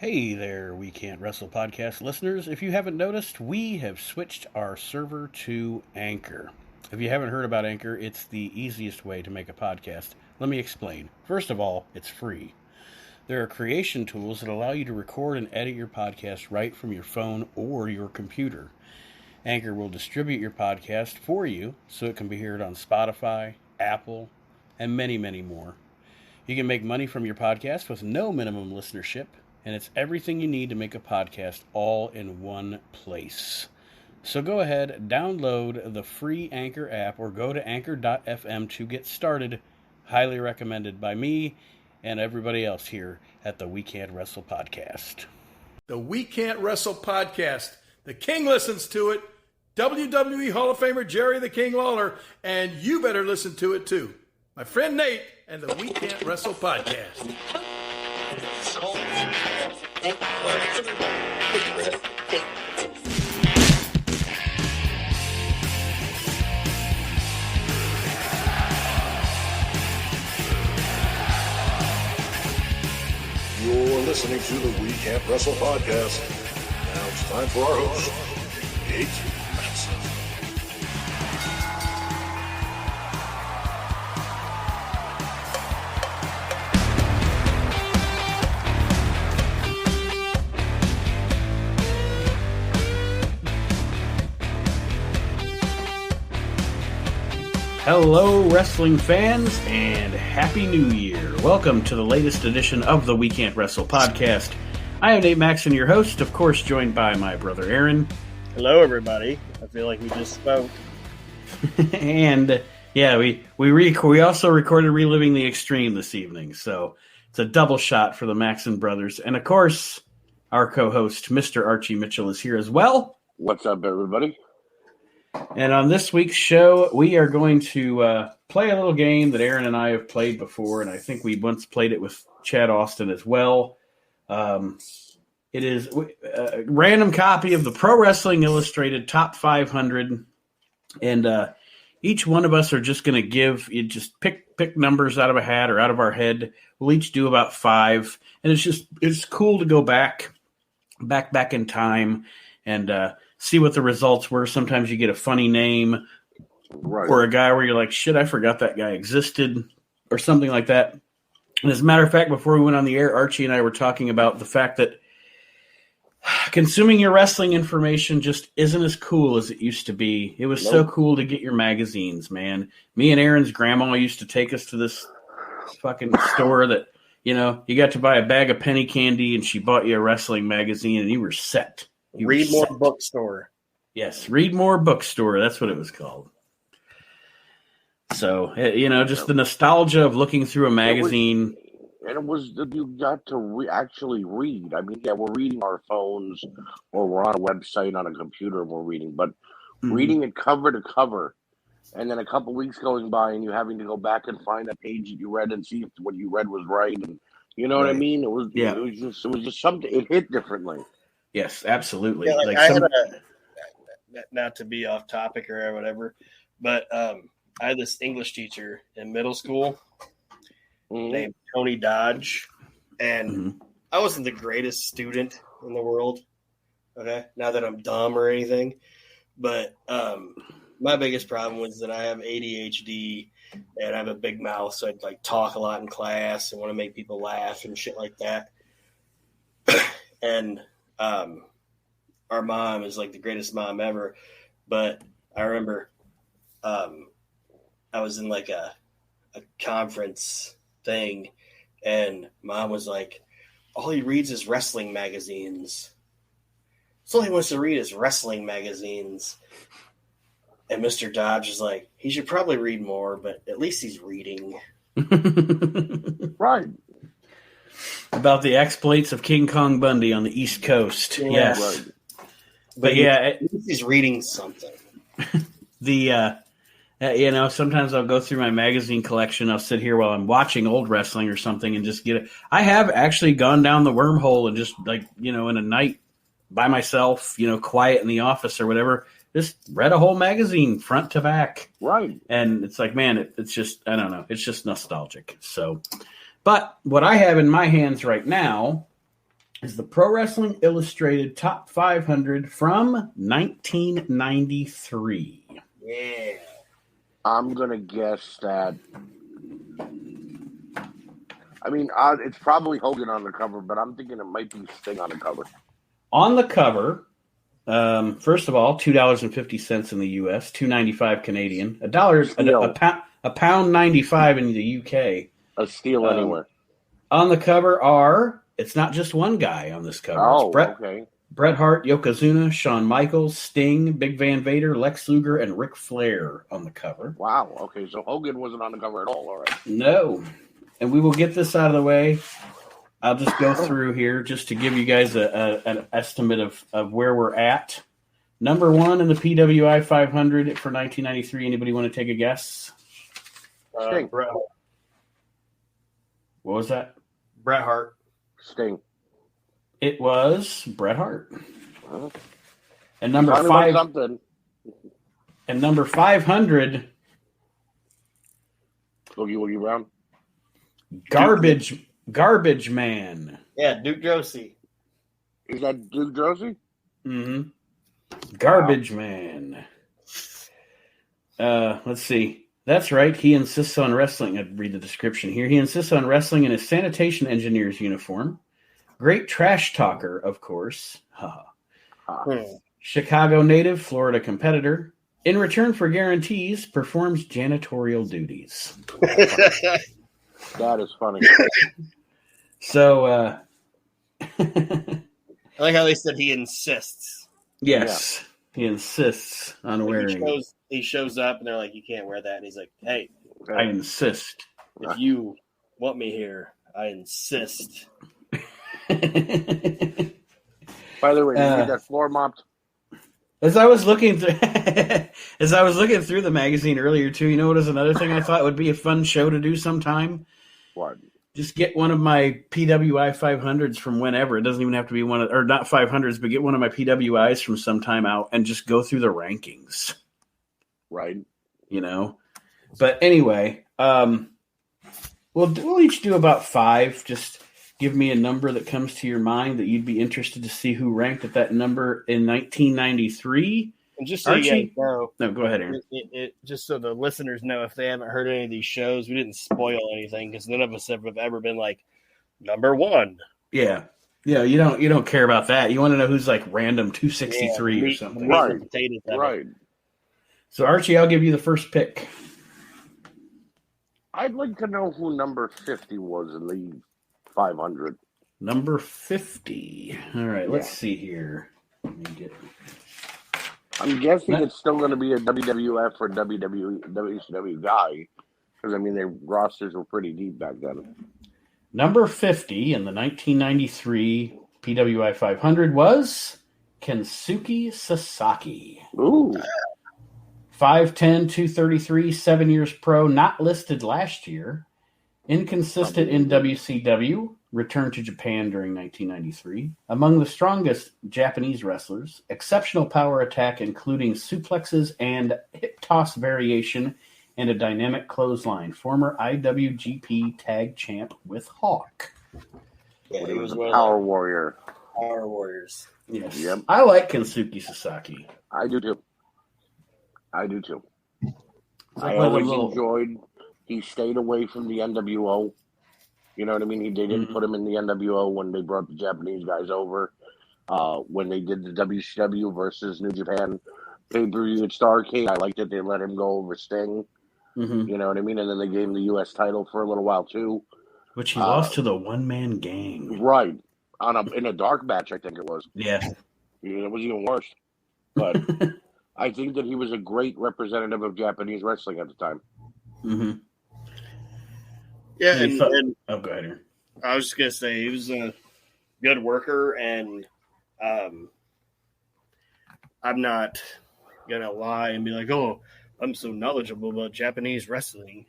Hey there, We Can't Wrestle podcast listeners. If you haven't noticed, we have switched our server to Anchor. If you haven't heard about Anchor, it's the easiest way to make a podcast. Let me explain. First of all, it's free. There are creation tools that allow you to record and edit your podcast right from your phone or your computer. Anchor will distribute your podcast for you so it can be heard on Spotify, Apple, and many, many more. You can make money from your podcast with no minimum listenership, and it's everything you need to make a podcast all in one place. So go ahead, download the free Anchor app or go to anchor.fm to get started. Highly recommended by me and everybody else here at the We Can't Wrestle podcast. The We Can't Wrestle podcast. The King listens to it. WWE Hall of Famer Jerry the King Lawler, and you better listen to it too. My friend Nate and the We Can't Wrestle podcast. You're listening to the We Can't Wrestle podcast. Now it's time for our host, Nate Maxson. Hello, wrestling fans, and Happy New Year. Welcome to the latest edition of the We Can't Wrestle podcast. I am Nate Maxson, your host, of course, joined by my brother Aaron. Hello, everybody. I feel like we just spoke. And, yeah, we also recorded Reliving the Extreme this evening, so it's a double shot for the Maxson brothers. And, of course, our co-host, Mr. Archie Mitchell, is here as well. What's up, everybody? And on this week's show, we are going to play a little game that Aaron and I have played before, and I think we once played it with Chad Austin as well. It is a random copy of the Pro Wrestling Illustrated Top 500, and each one of us are just going to just pick numbers out of a hat or out of our head. We'll each do about 5, and it's cool to go back in time and see what the results were. Sometimes you get a funny name, right, or a guy where you're like, shit, I forgot that guy existed, or something like that. And as a matter of fact, before we went on the air, Archie and I were talking about the fact that consuming your wrestling information just isn't as cool as it used to be. It was so cool to get your magazines, man. Me and Aaron's grandma used to take us to this fucking store that, you got to buy a bag of penny candy, and she bought you a wrestling magazine, and you were set. Read More Bookstore. Yes, Read More Bookstore. That's what it was called. So, just the nostalgia of looking through a magazine. You got to actually read. I mean, yeah, we're reading our phones or we're on a website on a computer and we're reading, but reading it cover to cover and then a couple weeks going by and you having to go back and find a page that you read and see if what you read was right. And you know what I mean? It was just something, it hit differently. Yes, absolutely. Yeah, I had not to be off topic or whatever, but I had this English teacher in middle school named Tony Dodge, and I wasn't the greatest student in the world. Okay, not that I'm dumb or anything, but my biggest problem was that I have ADHD and I have a big mouth, so I'd talk a lot in class and want to make people laugh and shit like that. And our mom is the greatest mom ever, but I remember I was in a conference thing, and mom was like, all he reads is wrestling magazines. That's all he wants to read is wrestling magazines. And Mr. Dodge is like, he should probably read more, but at least he's reading. Right. About the exploits of King Kong Bundy on the East Coast. Yeah, yes. Right. But at least he's reading something. Sometimes I'll go through my magazine collection. I'll sit here while I'm watching old wrestling or something and just get it. I have actually gone down the wormhole and just in a night by myself, quiet in the office or whatever, just read a whole magazine front to back. Right. And it's man, it's just, I don't know. It's just nostalgic. So, but what I have in my hands right now is the Pro Wrestling Illustrated Top 500 from 1993. Yeah. I'm going to guess that. I mean, it's probably Hogan on the cover, but I'm thinking it might be Sting on the cover. On the cover, first of all, $2.50 in the U.S., $2.95 Canadian, a pound 95 in the UK. A steal anywhere. On the cover it's not just one guy on this cover. Oh, it's okay. Bret Hart, Yokozuna, Shawn Michaels, Sting, Big Van Vader, Lex Luger, and Ric Flair on the cover. Wow. Okay, so Hogan wasn't on the cover at all. All right. No. And we will get this out of the way. I'll just go through here just to give you guys an estimate of where we're at. Number 1 in the PWI 500 for 1993. Anybody want to take a guess? Sting. Bret Hart. What was that? Bret Hart. Sting. It was Bret Hart. Huh? And number Finally 5. Something. And number 500. Boogie Woogie Brown. Garbage Man. Yeah, Duke Josie. Is that Duke Josie? Mm-hmm. Garbage Man. Let's see. That's right. He insists on wrestling. I'd read the description here. He insists on wrestling in his sanitation engineer's uniform. Great trash talker, of course. Chicago native, Florida competitor. In return for guarantees, performs janitorial duties. That is funny. So, I like how they said he insists. yes, he insists on Like wearing. he shows up and they're like, you can't wear that. And he's like, hey, I insist. if you want me here, I insist. By the way, did you get that floor mopped? As I was looking through, the magazine earlier too, you know what is another thing I thought would be a fun show to do sometime? What? Just get one of my PWI 500s from whenever. It doesn't even have to be or not 500s, but get one of my PWIs from sometime out and just go through the rankings. Right. You know? But anyway, we'll each do about 5. Just give me a number that comes to your mind that you'd be interested to see who ranked at that number in 1993. And just so Archie? you guys know, No, go ahead, Aaron. Just so the listeners know, if they haven't heard any of these shows, we didn't spoil anything because none of us have ever been like number 1. Yeah. Yeah, you don't care about that. You want to know who's like random 263 or something. Right. Right. Right. So Archie, I'll give you the first pick. I'd like to know who number 50 was in the 500. Number 50. All right, let's see here. Let me get. I'm guessing it's still going to be a WWF or WCW guy, because I mean their rosters were pretty deep back then. Number 50 in the 1993 PWI 500 was Kensuke Sasaki. Ooh. 5'10", 233, 7 years pro, not listed last year. Inconsistent in WCW, returned to Japan during 1993. Among the strongest Japanese wrestlers, exceptional power attack including suplexes and hip toss variation and a dynamic clothesline. Former IWGP Tag Champ with Hawk. Yeah, he was a one Power of Warrior. the Power Warriors. Yes, Yep. I like Kensuke Sasaki. I do too. I like always little- enjoyed. He stayed away from the NWO. You know what I mean? They didn't put him in the NWO when they brought the Japanese guys over. When they did the WCW versus New Japan pay-per-view at Starrcade, I liked that they let him go over Sting. Mm-hmm. You know what I mean? And then they gave him the U.S. title for a little while too. Which he lost to the one-man gang. Right. In a dark match, I think it was. Yeah. It was even worse. But I think that he was a great representative of Japanese wrestling at the time. Mm-hmm. Yeah, and Oh, go ahead, Aaron. I was just gonna say he was a good worker, and I'm not gonna lie and be like, "Oh, I'm so knowledgeable about Japanese wrestling,"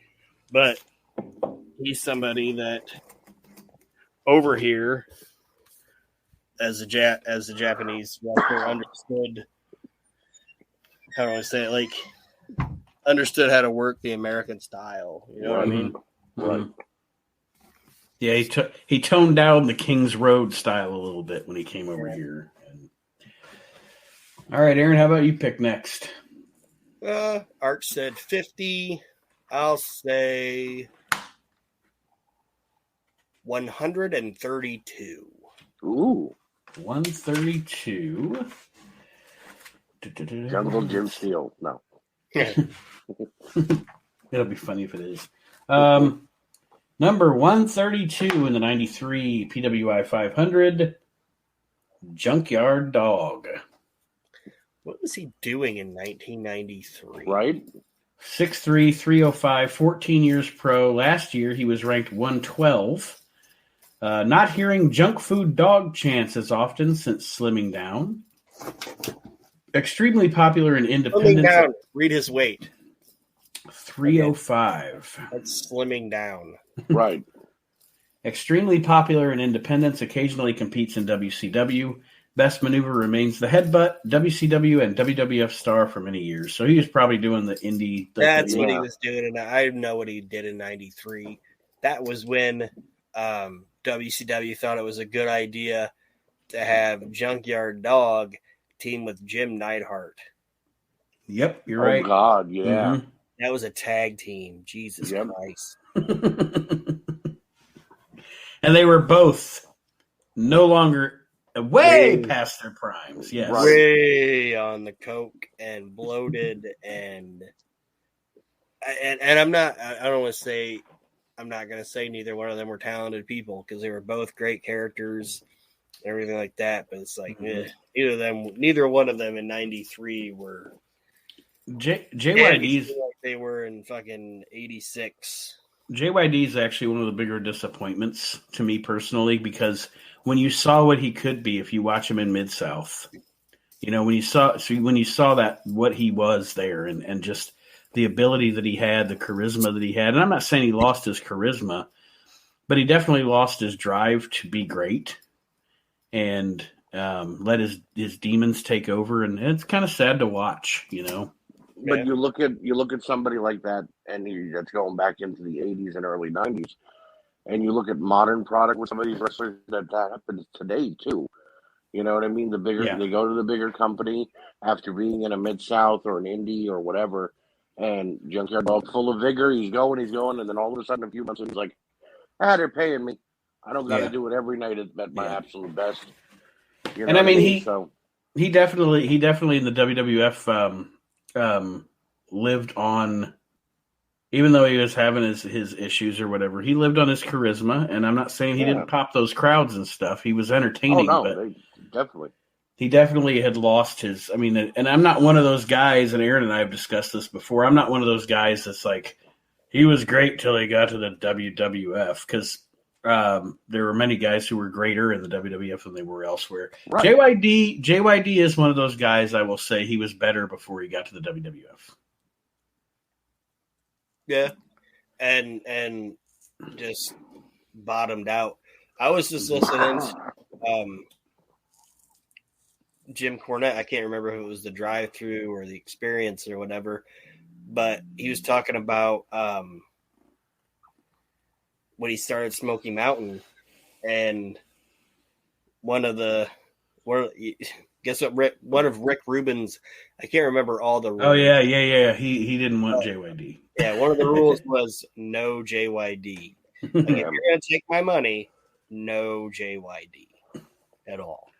but he's somebody that over here, as a Japanese wrestler, understood. How do I say it? Like, understood how to work the American style. You know what I mean? Right. Yeah, he toned down the King's Road style a little bit when he came over here. All right, Aaron, how about you pick next? Arch said 50. I'll say 132. Ooh. 132. Jungle Jim Steele. No. It'll be funny if it is. Number 132 in the 93 PWI 500, Junkyard Dog. What was he doing in 1993? Right? 6'3", 305, 14 years pro. Last year, he was ranked 112. Not hearing junk food dog chants as often since slimming down. Extremely popular in independence. Slimming down. Read his weight. 305. That's slimming down. Right. Extremely popular in independence, occasionally competes in WCW. Best maneuver remains the headbutt, WCW and WWF star for many years. So he was probably doing the indie. That's what he was doing, and I know what he did in 93. That was when WCW thought it was a good idea to have Junkyard Dog team with Jim Neidhart. Yep, you're right. Oh, God, yeah. Mm-hmm. That was a tag team. Jesus Christ. And they were both no longer way past their primes. Yes. Right. Way on the coke and bloated and I'm not going to say neither one of them were talented people because they were both great characters and everything like that. But it's like, neither one of them in 93 were JYD's like they were in fucking 86. JYD is actually one of the bigger disappointments to me personally because when you saw what he could be, if you watch him in Mid-South, when you saw that what he was there and just the ability that he had, the charisma that he had, and I'm not saying he lost his charisma, but he definitely lost his drive to be great and let his demons take over, and it's kind of sad to watch, But you look at somebody like that, and that's going back into the 80s and early 90s, and you look at modern product with some of these wrestlers that happens today too. You know what I mean? They go to the bigger company after being in a Mid-South or an indie or whatever, and Junkyard Dog full of vigor, he's going, and then all of a sudden a few months in, he's like, they're paying me. I don't got to do it every night at my absolute best. You know and I mean, he definitely in the WWF lived on, even though he was having his issues or whatever, he lived on his charisma, and I'm not saying he didn't pop those crowds and stuff. He was entertaining, definitely. He definitely had lost his, and I'm not one of those guys, and Aaron and I have discussed this before, I'm not one of those guys that's like, he was great till he got to the WWF, because there were many guys who were greater in the WWF than they were elsewhere. Right. JYD is one of those guys, I will say, he was better before he got to the WWF. Yeah, and just bottomed out. I was just listening to Jim Cornette. I can't remember if it was the drive-thru or the experience or whatever, but he was talking about when he started Smoky Mountain, and one of Rick Rubin's, I can't remember all the rules. Oh yeah. He didn't want JYD. Yeah, one of the rules was no JYD. Like, if you're going to take my money, no JYD at all.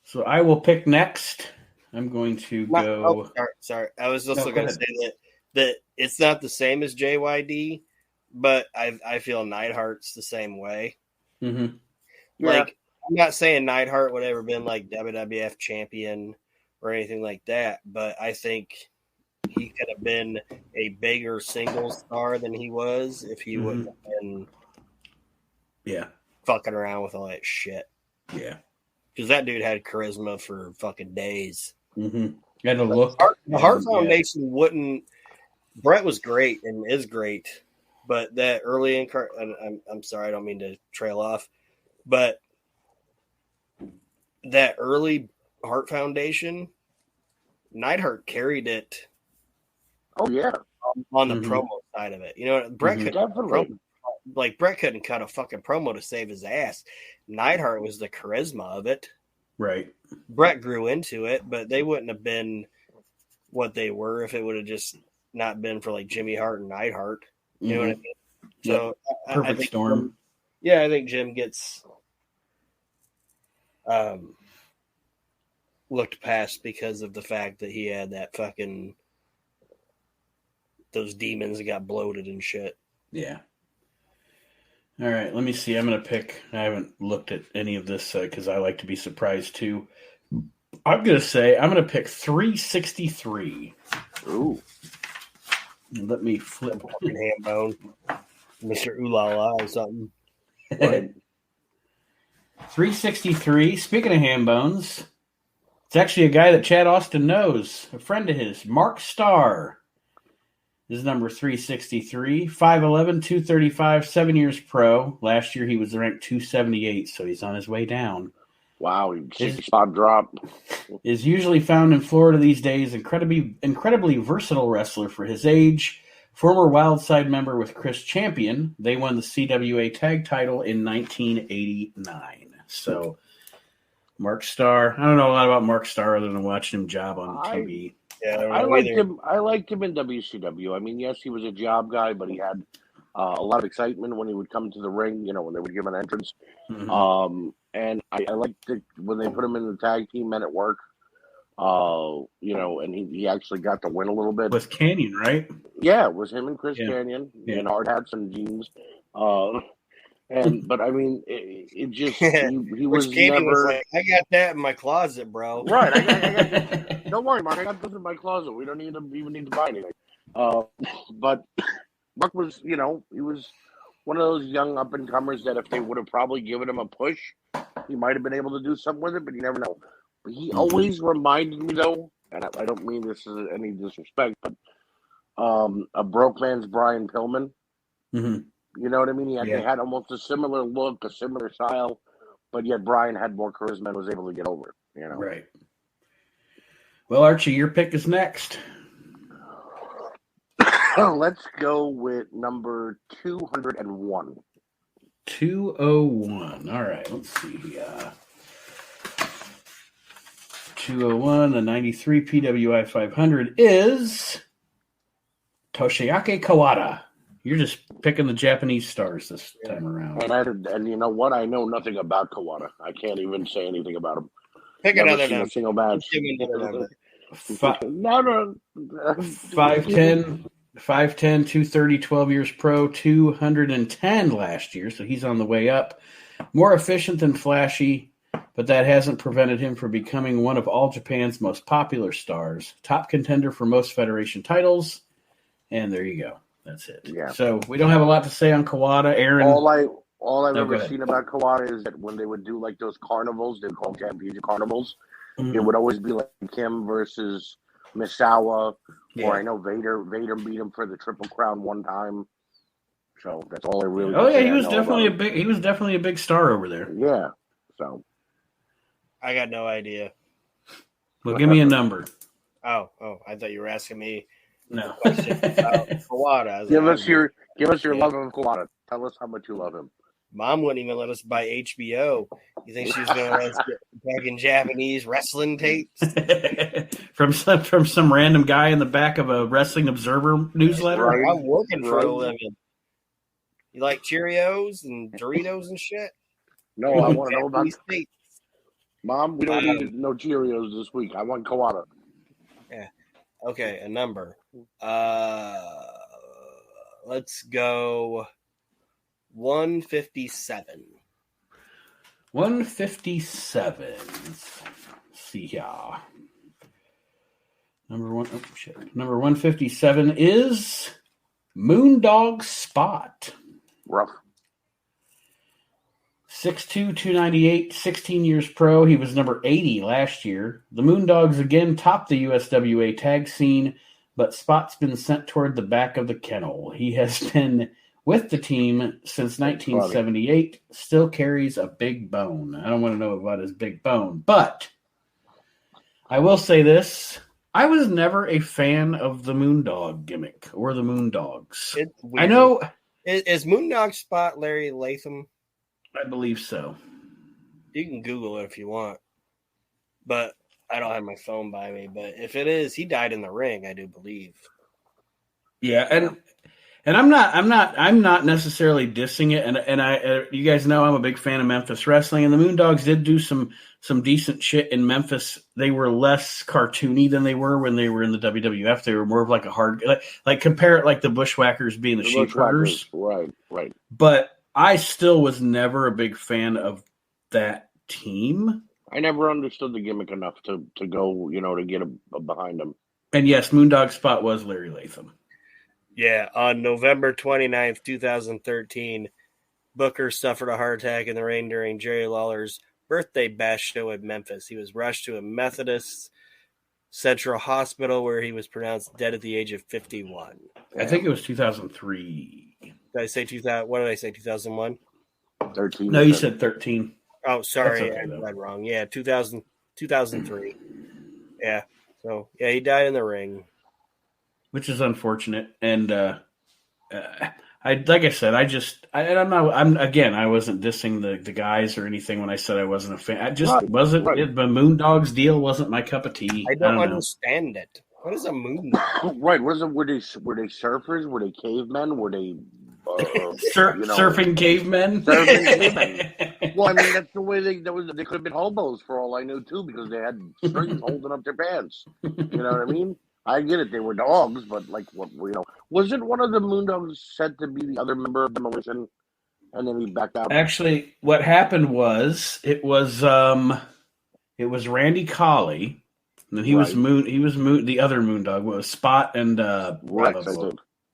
So I will pick next. I'm going to go. Oh, sorry. I was also going to say that it's not the same as JYD, but I feel Neidhart's the same way. Mm-hmm. Like, I'm not saying Neidhart would ever been like WWF champion or anything like that, but I think he could have been a bigger singles star than he was if he wouldn't have been fucking around with all that shit. Yeah. Because that dude had charisma for fucking days. Mm-hmm. And a look. The Hart Foundation wouldn't. Brett was great and is great, but that early I'm sorry, I don't mean to trail off, but that early Hart Foundation, Neidhart carried it. Oh yeah, on the promo side of it. Brett could like Brett couldn't cut a fucking promo to save his ass. Neidhart was the charisma of it. Right. Brett grew into it, but they wouldn't have been what they were if it would have just not been for like Jimmy Hart and Neidhart. You know what I mean? So Perfect I think storm. I think Jim gets looked past because of the fact that he had that fucking those demons that got bloated and shit. Yeah. All right, let me see. I'm going to pick. I haven't looked at any of this because I like to be surprised too. I'm going to pick 363. Ooh. Let me flip. Ham bone. Mr. Ooh La La or something. 363. Speaking of ham bones, it's actually a guy that Chad Austin knows, a friend of his, Mark Starr. This is number 363, 5'11", 235, 7 years pro. Last year he was ranked 278, so he's on his way down. Wow, 60-spot drop. Is usually found in Florida these days. Incredibly versatile wrestler for his age. Former Wildside member with Chris Champion. They won the CWA tag title in 1989. So, Mark Starr. I don't know a lot about Mark Starr other than watching him job on TV. Yeah, I liked him in WCW. I mean, yes, he was a job guy, but he had a lot of excitement when he would come to the ring, when they would give an entrance. Mm-hmm. And I liked it when they put him in the tag team Men at Work. And he actually got to win a little bit. With Canyon, right? Yeah, it was him and Chris Canyon in hard hats and jeans. But I mean, it just he was Canyon never. Was like, I got that in my closet, bro. Right. I don't worry, Mark. I got this in my closet. We don't even need to buy anything. But Mark was, he was one of those young up and comers that if they would have probably given him a push, he might have been able to do something with it. But you never know. But he always reminded me, though, and I don't mean this as any disrespect, but a broke man's Brian Pillman. Mm-hmm. You know what I mean? They had almost a similar look, a similar style, but yet Brian had more charisma and was able to get over it. Right. Well, Archie, your pick is next. Let's go with number 201. 201. All right, let's see. 201, the 93 PWI 500 is Toshiaki Kawada. You're just picking the Japanese stars this time around. And you know what? I know nothing about Kawada. I can't even say anything about him. Pick another number. A single match. No. 5'10", 230, 12 years pro, 210 last year, so he's on the way up. More efficient than flashy, but that hasn't prevented him from becoming one of All Japan's most popular stars. Top contender for most federation titles, and there you go. That's it. Yeah. So we don't have a lot to say on Kawada. Aaron. All I've ever seen about Kawada is that when they would do like those carnivals, they'd call championship carnivals. Mm-hmm. It would always be like him versus Misawa, or I know Vader beat him for the Triple Crown one time. So that's all I really. Oh yeah, he was definitely a big star over there. Yeah. So I got no idea. Well, give me a number. Oh, I thought you were asking me. No. Kawada. Give us your love of Kawada. Tell us how much you love him. Mom wouldn't even let us buy HBO. You think she's going to let us get fucking Japanese wrestling tapes from some random guy in the back of a Wrestling Observer newsletter? Right. I'm working for a living. You like Cheerios and Doritos and shit? No, I want to know about tapes. Mom, we don't need no Cheerios this week. I want Kawada. Yeah. Okay, a number. Let's go 157. 157. Let's see here. Number 157 is Moondog Spot. Rough. 6'2", 298, 16 years pro. He was number 80 last year. The Moondogs again topped the USWA tag scene, but Spot's been sent toward the back of the kennel. He has been with the team since 1978, still carries a big bone. I don't want to know about his big bone, but I will say this. I was never a fan of the Moondog gimmick or the Moondogs. I know Is Moondog Spot Larry Latham? I believe so. You can Google it if you want, but I don't have my phone by me. But if it is, he died in the ring, I do believe. Yeah, and I'm not necessarily dissing it. And I, you guys know I'm a big fan of Memphis wrestling, and the Moondogs did do some decent shit in Memphis. They were less cartoony than they were when they were in the WWF. They were more of like a hard, like compare it like the Bushwhackers being the Sheepherders. Right. But I still was never a big fan of that team. I never understood the gimmick enough to go, to get behind them. And yes, Moondog Spot was Larry Latham. Yeah, on November 29th, 2013, Booker suffered a heart attack in the ring during Jerry Lawler's birthday bash show in Memphis. He was rushed to a Methodist Central Hospital where he was pronounced dead at the age of 51. I think it was 2003. Did I say 2000? What did I say, 2001? 13. No, you said 13. Oh, sorry, okay, I read wrong. Yeah, 2003. Yeah, so, yeah, he died in the ring. Which is unfortunate, and I like I said, I wasn't dissing the guys or anything when I said I wasn't a fan. I just wasn't. Right. The Moondogs deal wasn't my cup of tea. I don't understand it. What is a moondog? Right? Were they surfers? Were they cavemen? Were they surfing cavemen? Surfing cavemen. Well, I mean that's the way they could have been hobos for all I knew too, because they had strings holding up their pants. You know what I mean? I get it; they were dogs, but wasn't one of the Moondogs said to be the other member of Demolition, and then he backed out? Actually, what happened was it was Randy Colley, and he was the other Moondog was Spot and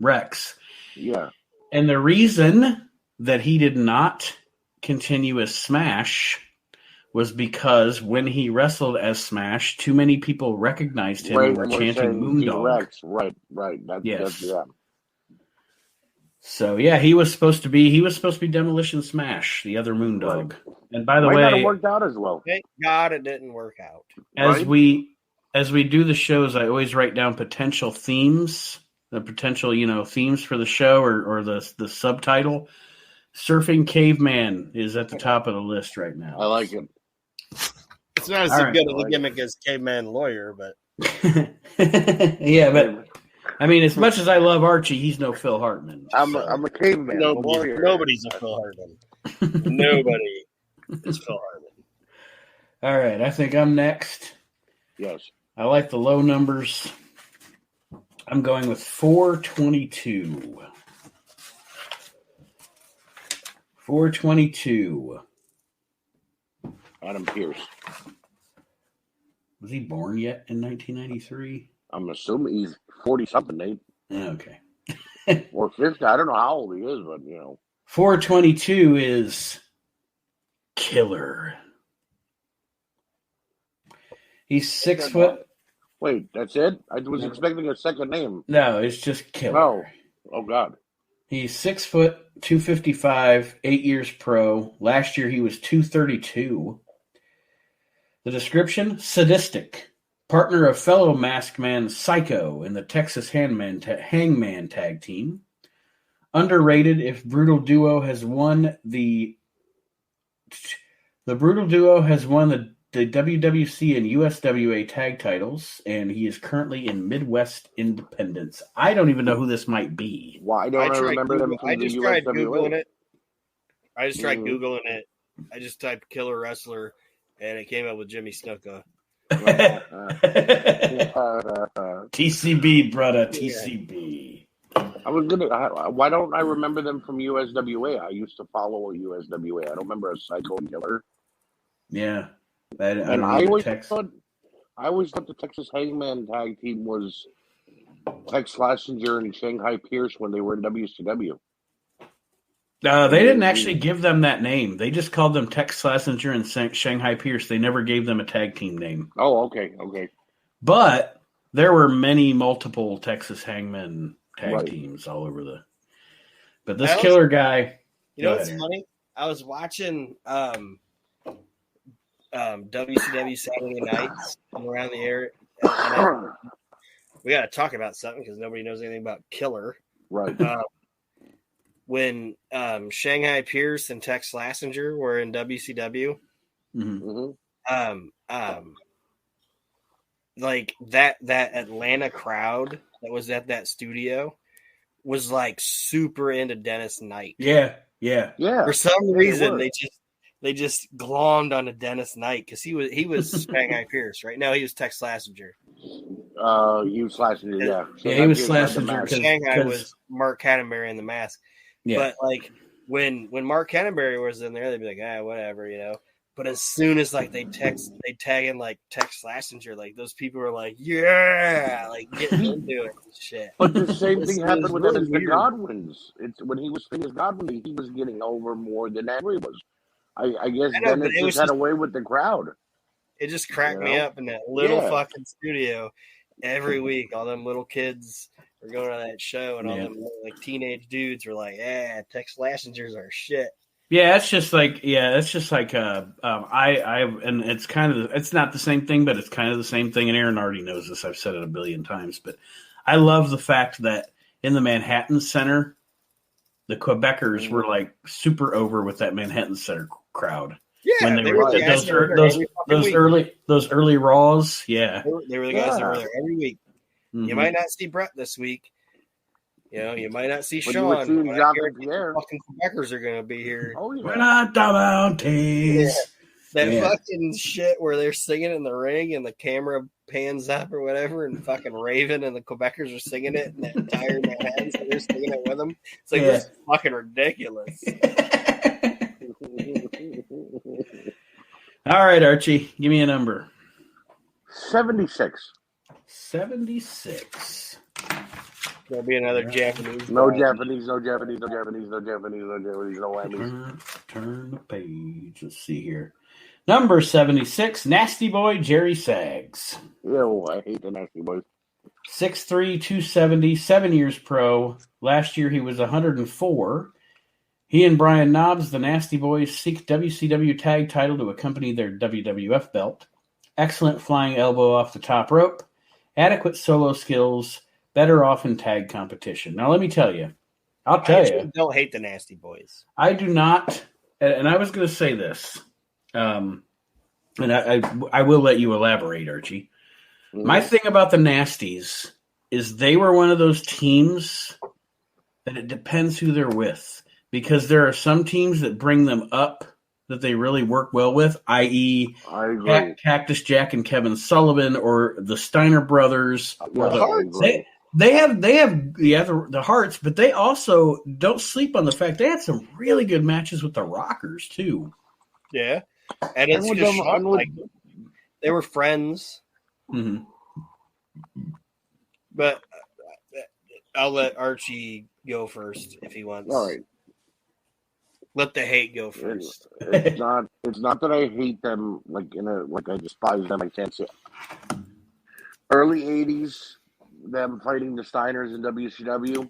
Rex. Yeah, and the reason that he did not continue as Smash was because when he wrestled as Smash, too many people recognized him and were chanting Moondog. Right. That's. So yeah, he was supposed to be Demolition Smash, the other Moondog. Right. And by the way, not have worked out as well. Thank God it didn't work out. As we do the shows, I always write down potential themes, the potential themes for the show or the subtitle. Surfing Caveman is at the top of the list right now. I like it. It's not as good of a gimmick as Caveman Lawyer, but yeah, but I mean, as much as I love Archie, he's no Phil Hartman. I'm a caveman. Nobody's a Phil Hartman. Nobody is Phil Hartman. All right, I think I'm next. Yes. I like the low numbers. I'm going with 422. 422. Adam Pearce. Was he born yet in 1993? I'm assuming he's 40-something, Nate. Okay. Or 50. I don't know how old he is, but, 422 is Killer. He's 6 foot. Wait, that's it? I was expecting a second name. No, it's just Killer. Oh God. He's 6 foot, 255, 8 years pro. Last year he was 232. The description: sadistic, partner of fellow masked man Psycho in the Texas Hangman tag team. Underrated. If Brutal Duo has won the Brutal Duo has won the WWC and USWA tag titles, and he is currently in Midwest Independence. I don't even know who this might be. Why don't I remember them from the USWA? Tried Googling it. I just tried Googling it. I just typed Killer Wrestler, and it came up with Jimmy Snuka. TCB, brother, TCB. I was gonna. Why don't I remember them from USWA? I used to follow USWA. I don't remember a Psycho and Killer. Yeah, I always thought the Texas Hangman tag team was Tex Slazenger and Shanghai Pierce when they were in WCW. They didn't actually give them that name. They just called them Tex Slazenger and Shanghai Pierce. They never gave them a tag team name. Oh, okay. But there were multiple Texas Hangman tag teams all over the. But this Killer guy. You know what's funny? I was watching WCW Saturday nights around the area. We got to talk about something because nobody knows anything about Killer. Right. when Shanghai Pierce and Tex Slazenger were in WCW. Like that Atlanta crowd that was at that studio was like super into Dennis Knight. Yeah. For some reason, they just glommed onto Dennis Knight because he was Shanghai Pierce. Right now, he was Tex Slazenger. He was Slazenger, yeah. So he was Slazenger. Shanghai was Mark Canterbury in the mask. Yeah. But like when Mark Canterbury was in there, they'd be like, whatever, you know. But as soon as like they tag in like Tex Slazenger, like those people were like, yeah, like getting into it and shit. But the same thing happened with the Godwins. It's when he was finished Godwin, he was getting over more than Henry was. I guess Dennis just had a way with the crowd. It just cracked me up in that little fucking studio every week. All them little kids were going to that show, and all them like teenage dudes were like, "Yeah, Tex Slazengers are shit." Yeah, it's just like and it's kind of it's not the same thing, but it's kind of the same thing. And Aaron already knows this. I've said it a billion times, but I love the fact that in the Manhattan Center, the Quebecers were like super over with that Manhattan Center crowd. Yeah, when they were those early Raws. Yeah, they were the guys that were there every week. Mm-hmm. You might not see Brett this week. You know, you might not see Sean. Fucking Quebecers are going to be here. Oh, yeah. We're not the mountains. That fucking shit where they're singing in the ring and the camera pans up or whatever, and fucking Raven and the Quebecers are singing it, and the entire Manhattan so they're singing it with them. It's like this is fucking ridiculous. All right, Archie, give me a number. 76. 76. There'll be another Japanese. No Japanese, no whammies. Turn the page. Let's see here. Number 76, Nasty Boy Jerry Sags. Ew, I hate the Nasty Boys. 6'3", 270, 7 years pro. Last year he was 104. He and Brian Knobbs, the Nasty Boys, seek WCW tag title to accompany their WWF belt. Excellent flying elbow off the top rope. Adequate solo skills. Better off in tag competition. Now, let me tell you. I don't hate the Nasty Boys. I do not. And I was going to say this. And I will let you elaborate, Archie. Mm-hmm. My thing about the Nasties is they were one of those teams that it depends who they're with. Because there are some teams that bring them up that they really work well with, i.e. Cactus Jack and Kevin Sullivan or the Steiner brothers. Or the Hearts. They have the Hearts, but they also don't sleep on the fact they had some really good matches with the Rockers too. Yeah, and it's just like they were friends. Mm-hmm. But I'll let Archie go first if he wants. All right. Let the hate go first. It's not that I hate them like I despise them. I can't say. Early 80s. Them fighting the Steiners in WCW,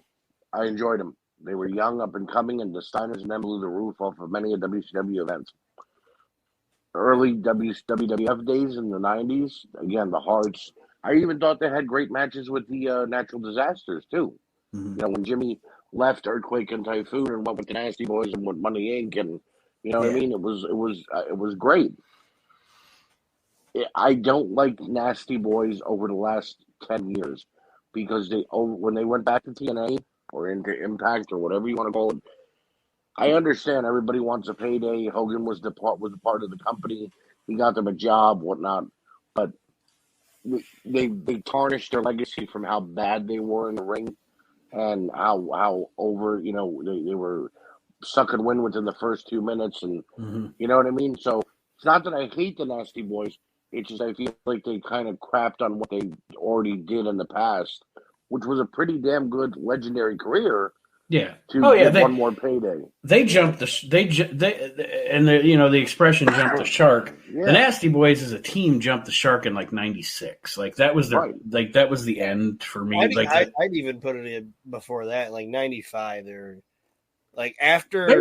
I enjoyed them. They were young, up and coming, and the Steiners and them blew the roof off of many of WCW events. Early WWF days in the 90s, again, the Hearts. I even thought they had great matches with the Natural Disasters, too. Mm-hmm. You know, when Jimmy left Earthquake and Typhoon and went with the Nasty Boys and with Money Inc. and, you know what I mean? It was great. I don't like Nasty Boys over the last 10 years. Because when they went back to TNA or into Impact or whatever you want to call it, I understand everybody wants a payday. Hogan was a part of the company. He got them a job, whatnot. But they tarnished their legacy from how bad they were in the ring and how over, you know, they were sucking wind within the first 2 minutes. And you know what I mean? So it's not that I hate the Nasty Boys. It's just I feel like they kind of crapped on what they already did in the past, which was a pretty damn good legendary career. Yeah. One more payday. They jumped the expression "jump the shark." Yeah. The Nasty Boys as a team jumped the shark in like '96. Like that was that was the end for me. I'd even put it in before that, like '95. They're like after they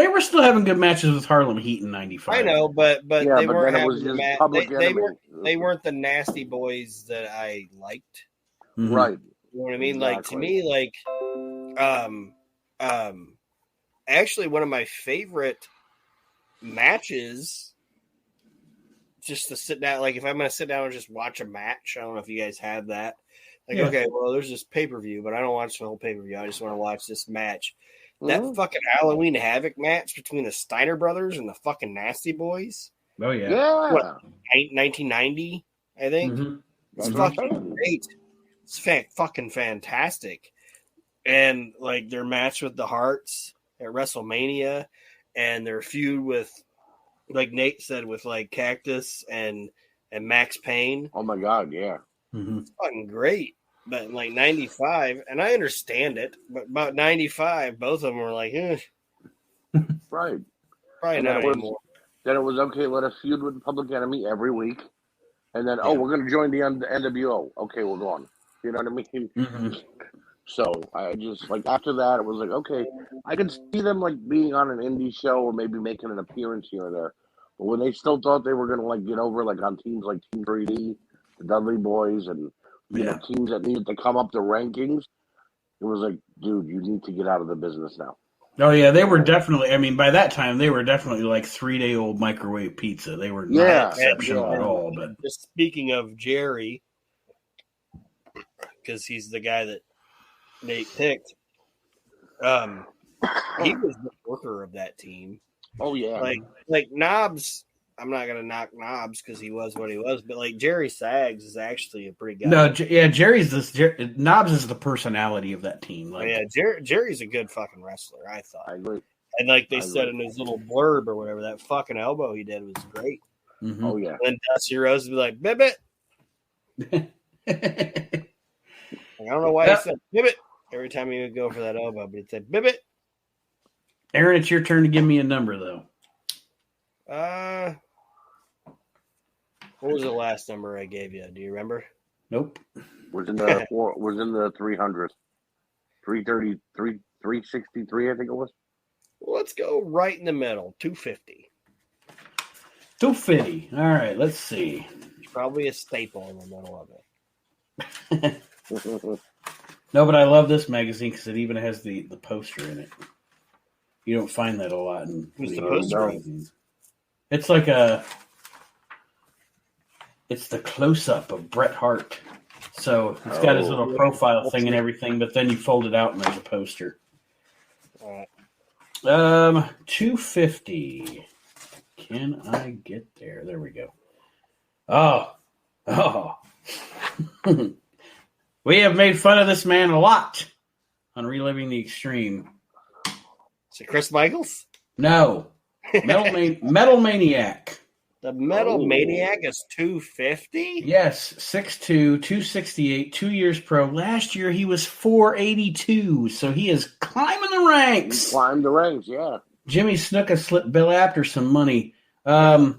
were still having good matches with Harlem Heat in '95. I know, but they weren't having they weren't the Nasty Boys that I liked. Right. Mm-hmm. You know what I mean? Exactly. Like to me, like actually one of my favorite matches. Just to sit down, like if I'm going to sit down and just watch a match, I don't know if you guys have that. Like, okay, well, there's this pay-per-view, but I don't watch the whole pay-per-view. I just want to watch this match. That fucking Halloween Havoc match between the Steiner brothers and the fucking Nasty Boys. Oh, yeah. Yeah. What, 1990, I think? Mm-hmm. It's fucking great. It's fucking fantastic. And, like, their match with the Hearts at WrestleMania and their feud with, like Nate said, with, like, Cactus and Max Payne. Oh, my God, yeah. Mm-hmm. It's fucking great. But in, like, 95, and I understand it, but about 95, both of them were like, Right. probably not anymore. Then it was, okay, let us feud with Public Enemy every week. And then, we're going to join the NWO. Okay, we're gone. You know what I mean? Mm-hmm. So I just, like, after that, it was like, okay, I could see them, like, being on an indie show or maybe making an appearance here or there. But when they still thought they were going to, like, get over, like, on teams like Team 3D, the Dudley Boys, and, you know, teams that needed to come up the rankings, it was like, dude, you need to get out of the business now. Oh, yeah, they were definitely, I mean, by that time, they were definitely like 3-day-old microwave pizza. They were not exceptional at all. But just speaking of Jerry, because he's the guy that Nate picked, he was the worker of that team. Oh, yeah. Like Knobs, I'm not going to knock Knobs because he was what he was, but like Jerry Sags is actually a pretty guy. No, Jerry's Knobs is the personality of that team. Like, Jerry's a good fucking wrestler, I thought. I agree. And like they said in his little blurb or whatever, that fucking elbow he did was great. Mm-hmm. Oh, yeah. And then Dusty Rose would be like, Bibbit. I don't know why he said Bibbit every time he would go for that elbow, but he'd say Bibbit. Aaron, it's your turn to give me a number, though. What was the last number I gave you? Do you remember? Nope. Was in the 300s. 330, 363, I think it was. Well, let's go right in the middle, 250. 250. All right, let's see. It's probably a staple in the middle of it. No, but I love this magazine because it even has the poster in it. You don't find that a lot in Who's the the poster? magazines. It's like it's the close-up of Bret Hart. So it's got his little profile thing and everything, but then you fold it out and there's a poster. All right. 250. Can I get there? There we go. Oh. We have made fun of this man a lot on Reliving the Extreme. Is it Chris Michaels? No. Metal Maniac. The Metal Maniac is 250? Yes, 6'2", 268, 2 years pro. Last year he was 482, so he is climbing the ranks. He climbed the ranks, yeah. Jimmy Snuka slipped Bill Apter some money. Metal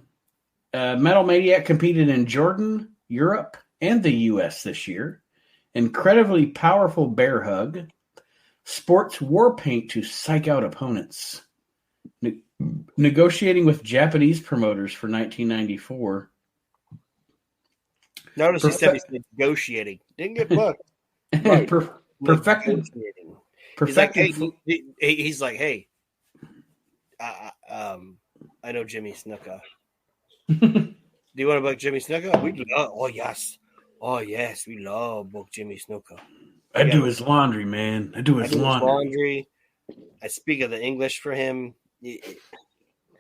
Maniac competed in Jordan, Europe, and the U.S. this year. Incredibly powerful bear hug. Sports war paint to psych out opponents. Negotiating with Japanese promoters for 1994. Notice he said he's negotiating. Didn't get booked. Right. Perfected. He's like, hey, I know Jimmy Snuka. Do you want to book Jimmy Snuka? We love. Oh yes, we love book Jimmy Snuka. I do his laundry, man. I do his laundry. I speak of the English for him.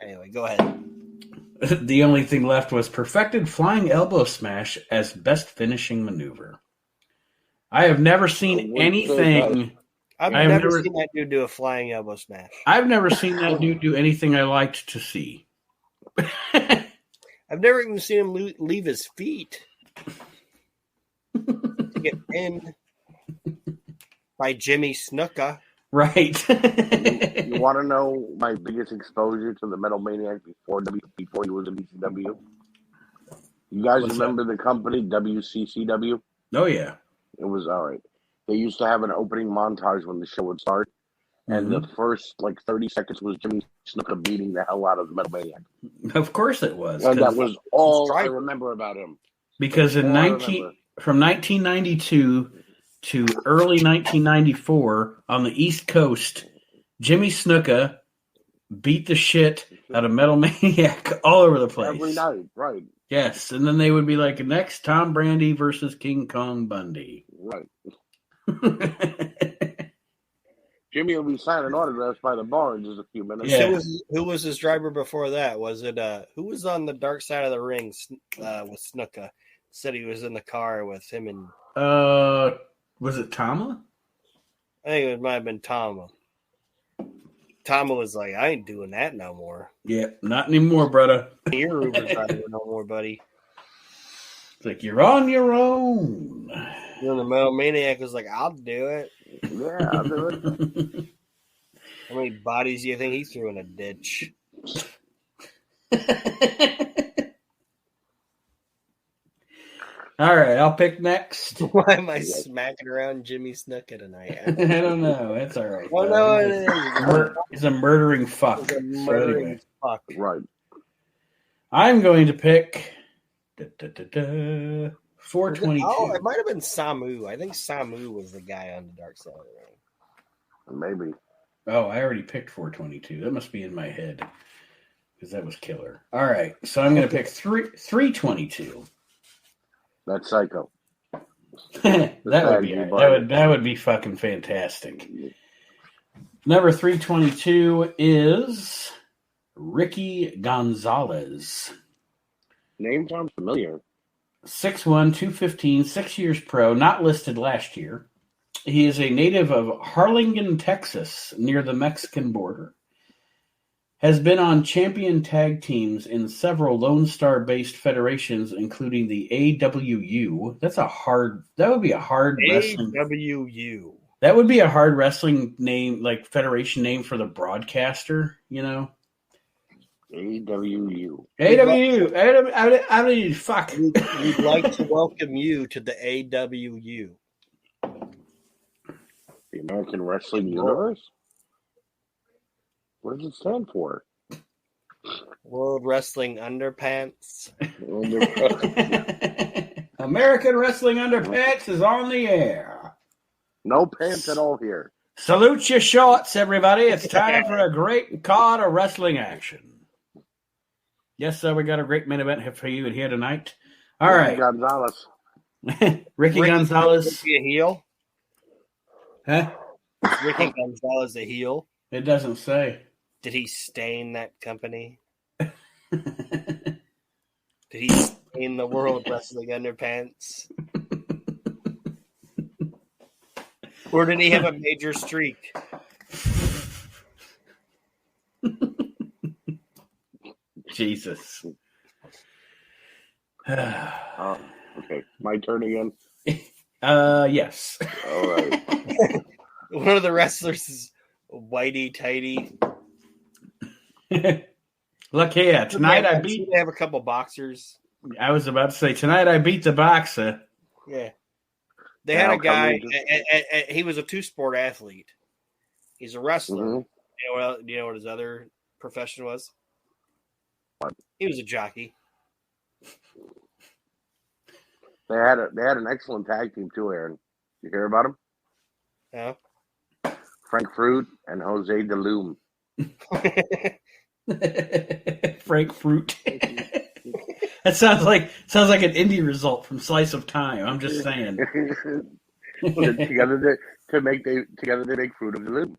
Anyway, go ahead. The only thing left was perfected flying elbow smash as best finishing maneuver. I have never seen anything. I've never seen that dude do a flying elbow smash. I've never seen that dude do anything I liked to see. I've never even seen him leave his feet to get pinned by Jimmy Snuka. Right. You want to know my biggest exposure to the Metal Maniac before he was in BCW? You guys remember the company WCCW? Oh, yeah. It was all right. They used to have an opening montage when the show would start, and the first 30 seconds was Jimmy Snuka beating the hell out of the Metal Maniac. Of course it was. And that was all I remember about him. Because from 1992 to early 1994 on the East Coast, Jimmy Snuka beat the shit out of Metal Maniac all over the place. Every night, right. Yes, and then they would be like, next, Tom Brady versus King Kong Bundy. Right. Jimmy will be signing autographs by the bar in just a few minutes. Yeah. Who was his driver before that? Was it who was on the dark side of the ring with Snuka? Said he was in the car with him and was it Tama? I think it might have been Tama. Tama was like, I ain't doing that no more. Yeah, not anymore, brother. You're Uber driver no more, buddy. It's like, you're on your own. And the Metal Maniac was like, I'll do it. Yeah, I'll do it. How many bodies do you think he threw in a ditch? All right, I'll pick next. Why am I smacking around Jimmy Snuka tonight? I don't know. That's all right. Well, no, it is. He's a murdering fuck. He's a murdering fuck. Right. I'm going to pick 422. Oh, it might have been Samu. I think Samu was the guy on the dark side of the ring. Maybe. Oh, I already picked 422. That must be in my head because that was killer. All right, so I'm going to pick 322. That's Psycho. that would be fucking fantastic. Number 322 is Ricky Gonzalez. Name sounds familiar. 6'1", 215, 6 years pro, not listed last year. He is a native of Harlingen, Texas, near the Mexican border. Has been on champion tag teams in several Lone Star-based federations, including the AWU. That would be a hard wrestling. AWU. That would be a hard wrestling name, like federation name for the broadcaster, you know? AWU. AWU. Fuck. We'd like to welcome you to the AWU. The American Wrestling Universe? What does it stand for? World Wrestling Underpants. American Wrestling Underpants is on the air. No pants at all here. Salute your shorts, everybody. It's time for a great card of wrestling action. Yes, sir, we got a great main event for you here tonight. All right. Gonzalez. Ricky Gonzalez. Is he a heel? Huh? Is Ricky Gonzalez a heel? It doesn't say. Did he stain that company? Did he stain the World Wrestling Underpants? Or did he have a major streak? Jesus. Okay. My turn again? Yes. All right. One of the wrestlers is whitey tighty. Look here. Tonight I beat. They have a couple boxers. I was about to say, tonight I beat the boxer. Yeah. They had a guy, and he was a two-sport athlete. He's a wrestler. Mm-hmm. Do you know what his other profession was? What? He was a jockey. They had an excellent tag team too, Aaron. You hear about them? Yeah. Frank Fruit and Jose DeLume. Frank Fruit. That sounds like an indie result from Slice of Time. I'm just saying. together they make Fruit of the Loom.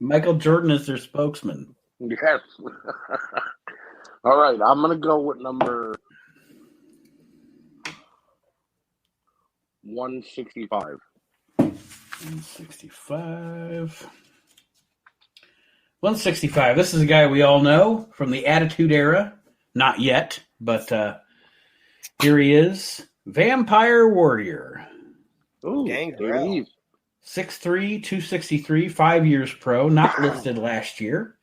Michael Jordan is their spokesman. Yes. All right, I'm gonna go with number 165. 165. This is a guy we all know from the Attitude Era. Not yet, but here he is. Vampire Warrior. Ooh, Gangrel. 6'3", 263, 5 years pro, not listed last year.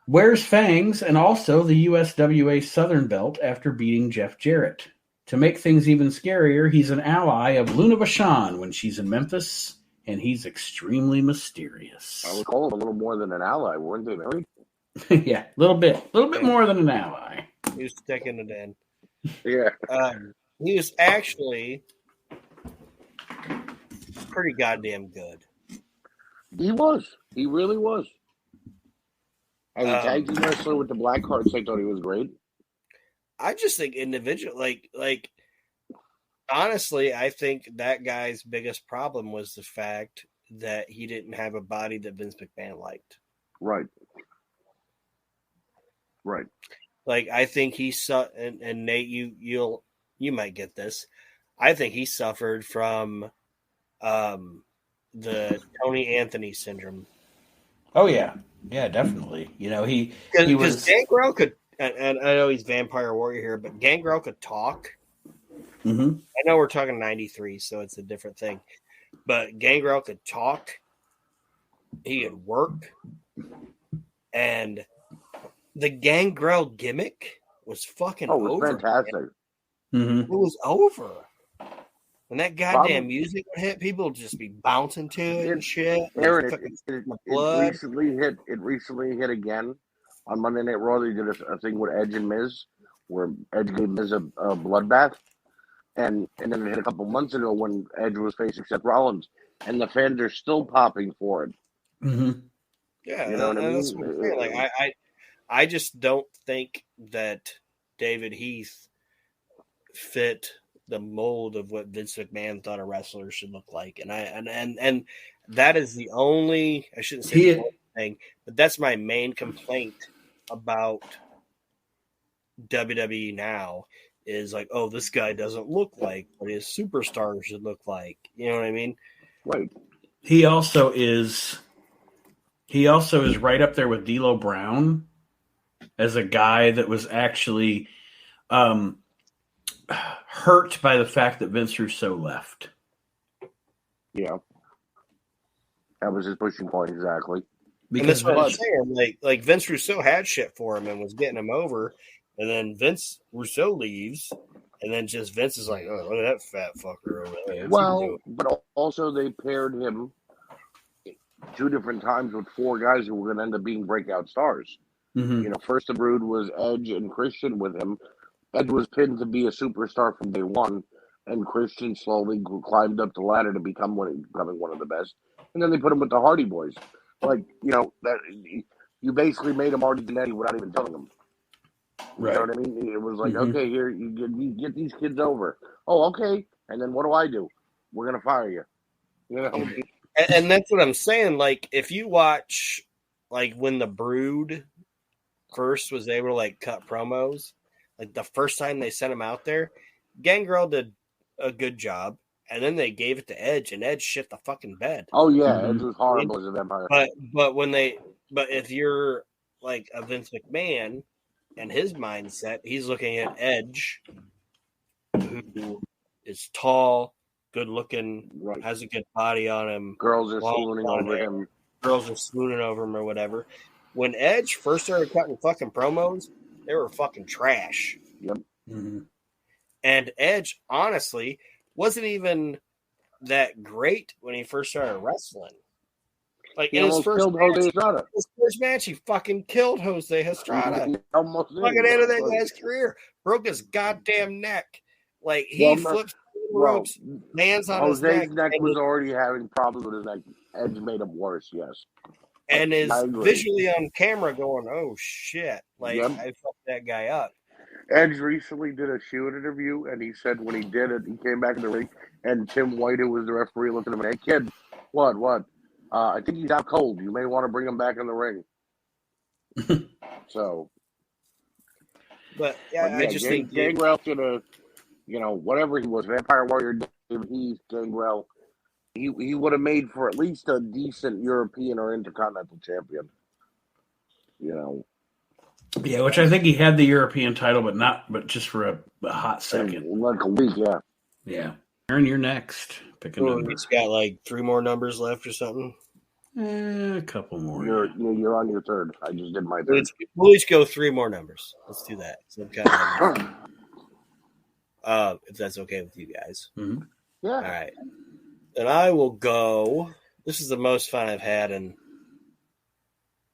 Wears fangs and also the USWA Southern Belt after beating Jeff Jarrett. To make things even scarier, he's an ally of Luna Vachon when she's in Memphis, and he's extremely mysterious. I would call him a little more than an ally. Weren't they married? Yeah, a little bit more than an ally. He was sticking it in. Yeah. He was actually pretty goddamn good. He was. He really was. As a tag team wrestler with the Black Hearts, I thought he was great. I just think individual, like honestly, I think that guy's biggest problem was the fact that he didn't have a body that Vince McMahon liked. Right. Right. Like I think and Nate, you might get this. I think he suffered from the Tony Anthony syndrome. Oh yeah, definitely. You know, he was Gangrel could, and I know he's Vampire Warrior here, but Gangrel could talk. Mm-hmm. I know we're talking 93, so it's a different thing. But Gangrel could talk. He could work. And the Gangrel gimmick was fucking over. Oh, it was fantastic. Mm-hmm. It was over. When that goddamn music would hit, people would just be bouncing to it and shit. Aaron, it recently hit again on Monday Night Raw. They did a thing with Edge and Miz, where Edge gave Miz a bloodbath, and then it hit a couple months ago when Edge was facing Seth Rollins, and the fans are still popping for it. Mm-hmm. Yeah, you know what I mean? That's what I'm saying. Like I just don't think that David Heath fit the mold of what Vince McMahon thought a wrestler should look like, and that is the only, I shouldn't say the only thing, but that's my main complaint about WWE now is like, oh, this guy doesn't look like what his superstar should look like. You know what I mean? Right. He also is right up there with D'Lo Brown as a guy that was actually hurt by the fact that Vince Russo left. Yeah. That was his pushing point, exactly. Because that's what I'm saying. Like Vince Russo had shit for him and was getting him over, and then Vince Russo leaves, and then just Vince is like, oh, look at that fat fucker over there. Well, but also they paired him 2 different times with 4 guys who were going to end up being breakout stars. Mm-hmm. You know, first the Brood was Edge and Christian with him. Edge was pinned to be a superstar from day one, and Christian slowly climbed up the ladder to becoming one of the best. And then they put him with the Hardy Boys. Like, you know, that you basically made him Archie Jannetty without even telling him. Right. You know what I mean? It was like, okay, here, you get these kids over. Oh, okay. And then what do? We're going to fire you. You know? And that's what I'm saying. Like, if you watch, like, when the Brood first was able to, like, cut promos, like, the first time they sent him out there, Gangrel did a good job. And then they gave it to Edge, and Edge shit the fucking bed. Oh, yeah. Edge was horrible as a vampire. But if you're, like, a Vince McMahon and his mindset, he's looking at Edge, who is tall, good looking, right, has a good body on him. Girls are swooning over him. Girls are swooning over him or whatever. When Edge first started cutting fucking promos, they were fucking trash. Yep. Mm-hmm. And Edge, honestly, wasn't even that great when he first started wrestling. Like in his first match, he fucking killed Jose Estrada. He almost fucking ended that guy's career. Broke his goddamn neck. Like he flipped the ropes, lands on his neck. Jose's neck was already having problems with his neck. Edge made him worse, yes. And is visually on camera going, oh shit. Like I fucked that guy up. Edge recently did a shoot interview, and he said when he did it, he came back in the ring, and Tim White, who was the referee, looked at him and, hey, kid, what? I think he's out cold. You may want to bring him back in the ring. So. But I just think Gangrel should have, you know, whatever he was, Vampire Warrior, Heath, Gangrel, he would have made for at least a decent European or Intercontinental champion. You know. Yeah, which I think he had the European title, but just for a hot second. Like a week, yeah. Yeah. Aaron, you're next. Pick a number. He's got like 3 more numbers left or something. A couple more. You're on your third. I just did my third. We'll each go 3 more numbers. Let's do that. Some kind of if that's okay with you guys. Mm-hmm. Yeah. All right. And I will go. This is the most fun I've had in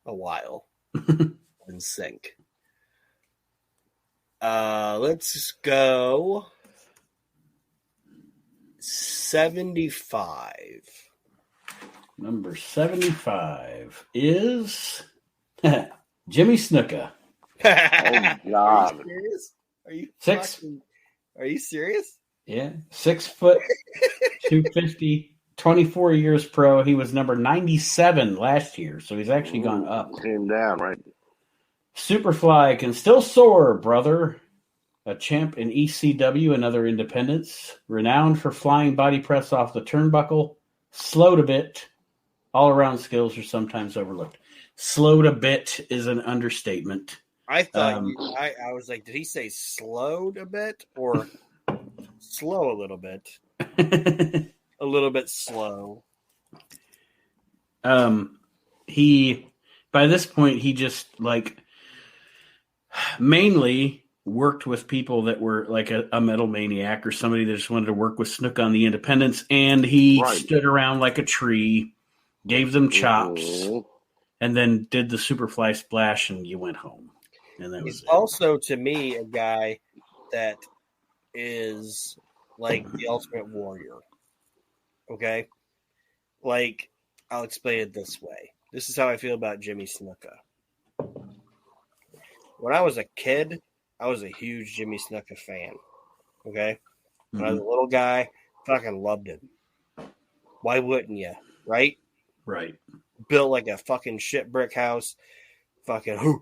a while. In sync. Let's go 75. Number 75 is Jimmy Snuka. Oh God! Are you Six. fucking- Are you serious? Yeah, 6 foot, 250, 24 years pro. He was number 97 last year, so he's actually gone up. Came down, right? Superfly can still soar, brother. A champ in ECW and other independents. Renowned for flying body press off the turnbuckle. Slowed a bit. All-around skills are sometimes overlooked. Slowed a bit is an understatement. I thought I was like, did he say slowed a bit or slow a little bit? A little bit slow. He by this point he just mainly worked with people that were like a metal maniac or somebody that just wanted to work with Snook on the independents, and he stood around like a tree, gave them chops, and then did the Superfly splash, and you went home. And that was He's also, to me, a guy that is like the ultimate warrior. Okay? Like, I'll explain it this way. This is how I feel about Jimmy Snuka. When I was a kid, I was a huge Jimmy Snuka fan. Okay? When I was a little guy, fucking loved him. Why wouldn't you? Right? Right. Built like a fucking shit brick house. Fucking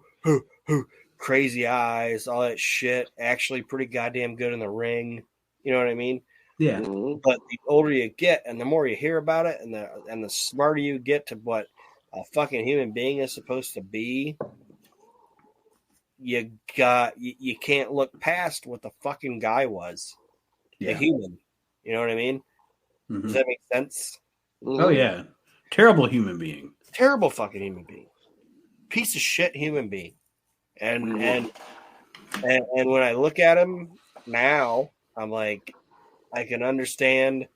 crazy eyes, all that shit. Actually pretty goddamn good in the ring. You know what I mean? Yeah. But the older you get and the more you hear about it and the smarter you get to what a fucking human being is supposed to be, you can't look past what the fucking guy was. Yeah. The human. You know what I mean? Mm-hmm. Does that make sense? Oh yeah. Terrible human being. Terrible fucking human being. Piece of shit human being. And when I look at him now, I'm like, I can understand.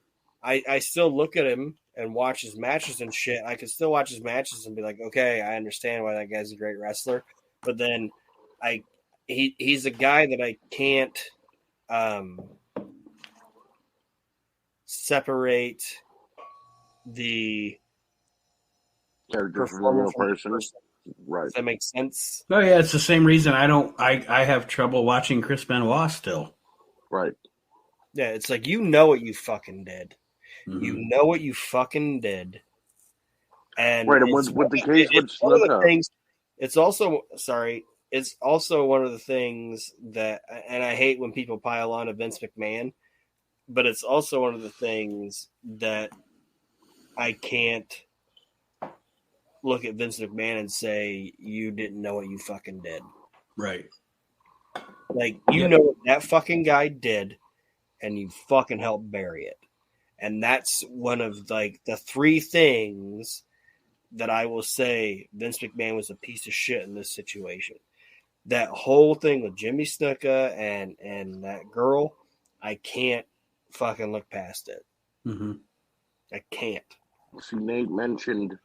I still look at him and watch his matches and shit. I can still watch his matches and be like, okay, I understand why that guy's a great wrestler. But then he's a guy that I can't separate the character from a real person. Right. Does that make sense? Oh yeah, it's the same reason I have trouble watching Chris Benoit still. Right. Yeah, it's like you know what you fucking did. Mm-hmm. You know what you fucking did. And right, and with the case with Snuka, it's also one of the things that, and I hate when people pile on to Vince McMahon, but it's also one of the things that I can't look at Vince McMahon and say, you didn't know what you fucking did. Right. Like, you know what that fucking guy did, and you fucking helped bury it. And that's one of, like, the three things that I will say Vince McMahon was a piece of shit in this situation. That whole thing with Jimmy Snuka and that girl, I can't fucking look past it. Mm-hmm. I can't. See, Nate mentioned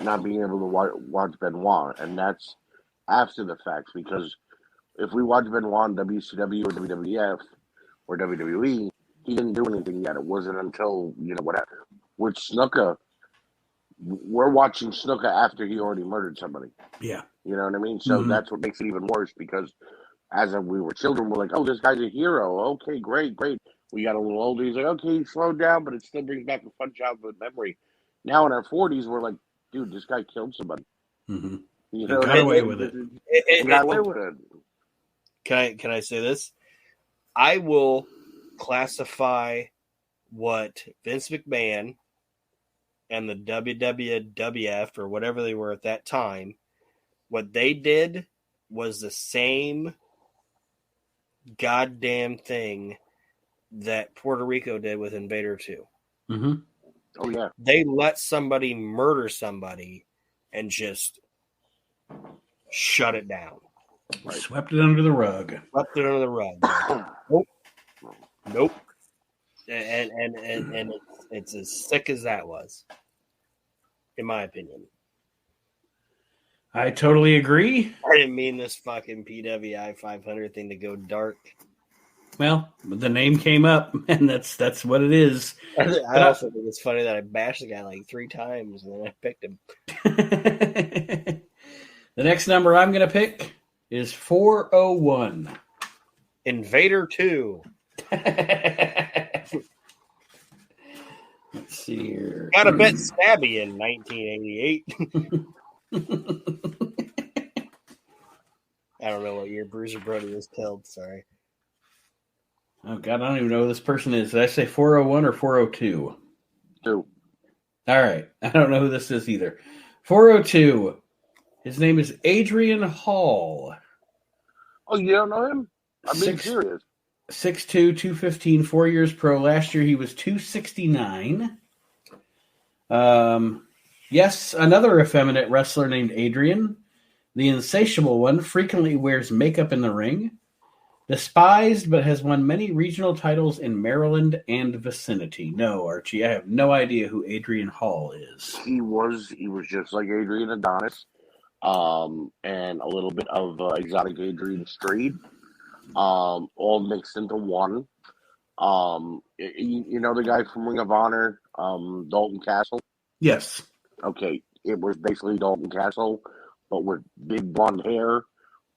not being able to watch Benoit, and that's after the fact, because if we watch Benoit in WCW or WWF or WWE, he didn't do anything yet. It wasn't until, whatever. With Snuka, we're watching Snuka after he already murdered somebody. Yeah. You know what I mean? So that's what makes it even worse, because as we were children, we're like, oh, this guy's a hero. Okay, great. We got a little older. He's like, okay, he slowed down, but it still brings back a fun childhood memory. Now in our 40s, we're like, dude, this guy killed somebody. Mm-hmm. You know, got away with it. Got away with it. Can I say this? I will classify what Vince McMahon and the WWF or whatever they were at that time, what they did was the same goddamn thing that Puerto Rico did with Invader 2. Mm-hmm. Oh, yeah. They let somebody murder somebody and just shut it down. Right. Swept it under the rug. Swept it under the rug. Nope. And it's as sick as that was, in my opinion. I totally agree. I didn't mean this fucking PWI 500 thing to go dark. Well, the name came up, and that's what it is. I also think it's funny that I bashed the guy like 3 times and then I picked him. The next number I'm going to pick is 401. Invader 2. Let's see here. Got a bit stabby in 1988. I don't know what year Bruiser Brody was killed. Sorry. Oh, God, I don't even know who this person is. Did I say 401 or 402? 2. All right. I don't know who this is either. 402. His name is Adrian Hall. Oh, you don't know him? I'm being serious. 6'2", 215, 4 years pro. Last year he was 269. Yes, another effeminate wrestler named Adrian. The insatiable one frequently wears makeup in the ring. Despised, but has won many regional titles in Maryland and vicinity. No, Archie, I have no idea who Adrian Hall is. He was just like Adrian Adonis, and a little bit of exotic Adrian Street, all mixed into one. You know the guy from Ring of Honor, Dalton Castle? Yes. Okay, it was basically Dalton Castle, but with big blonde hair,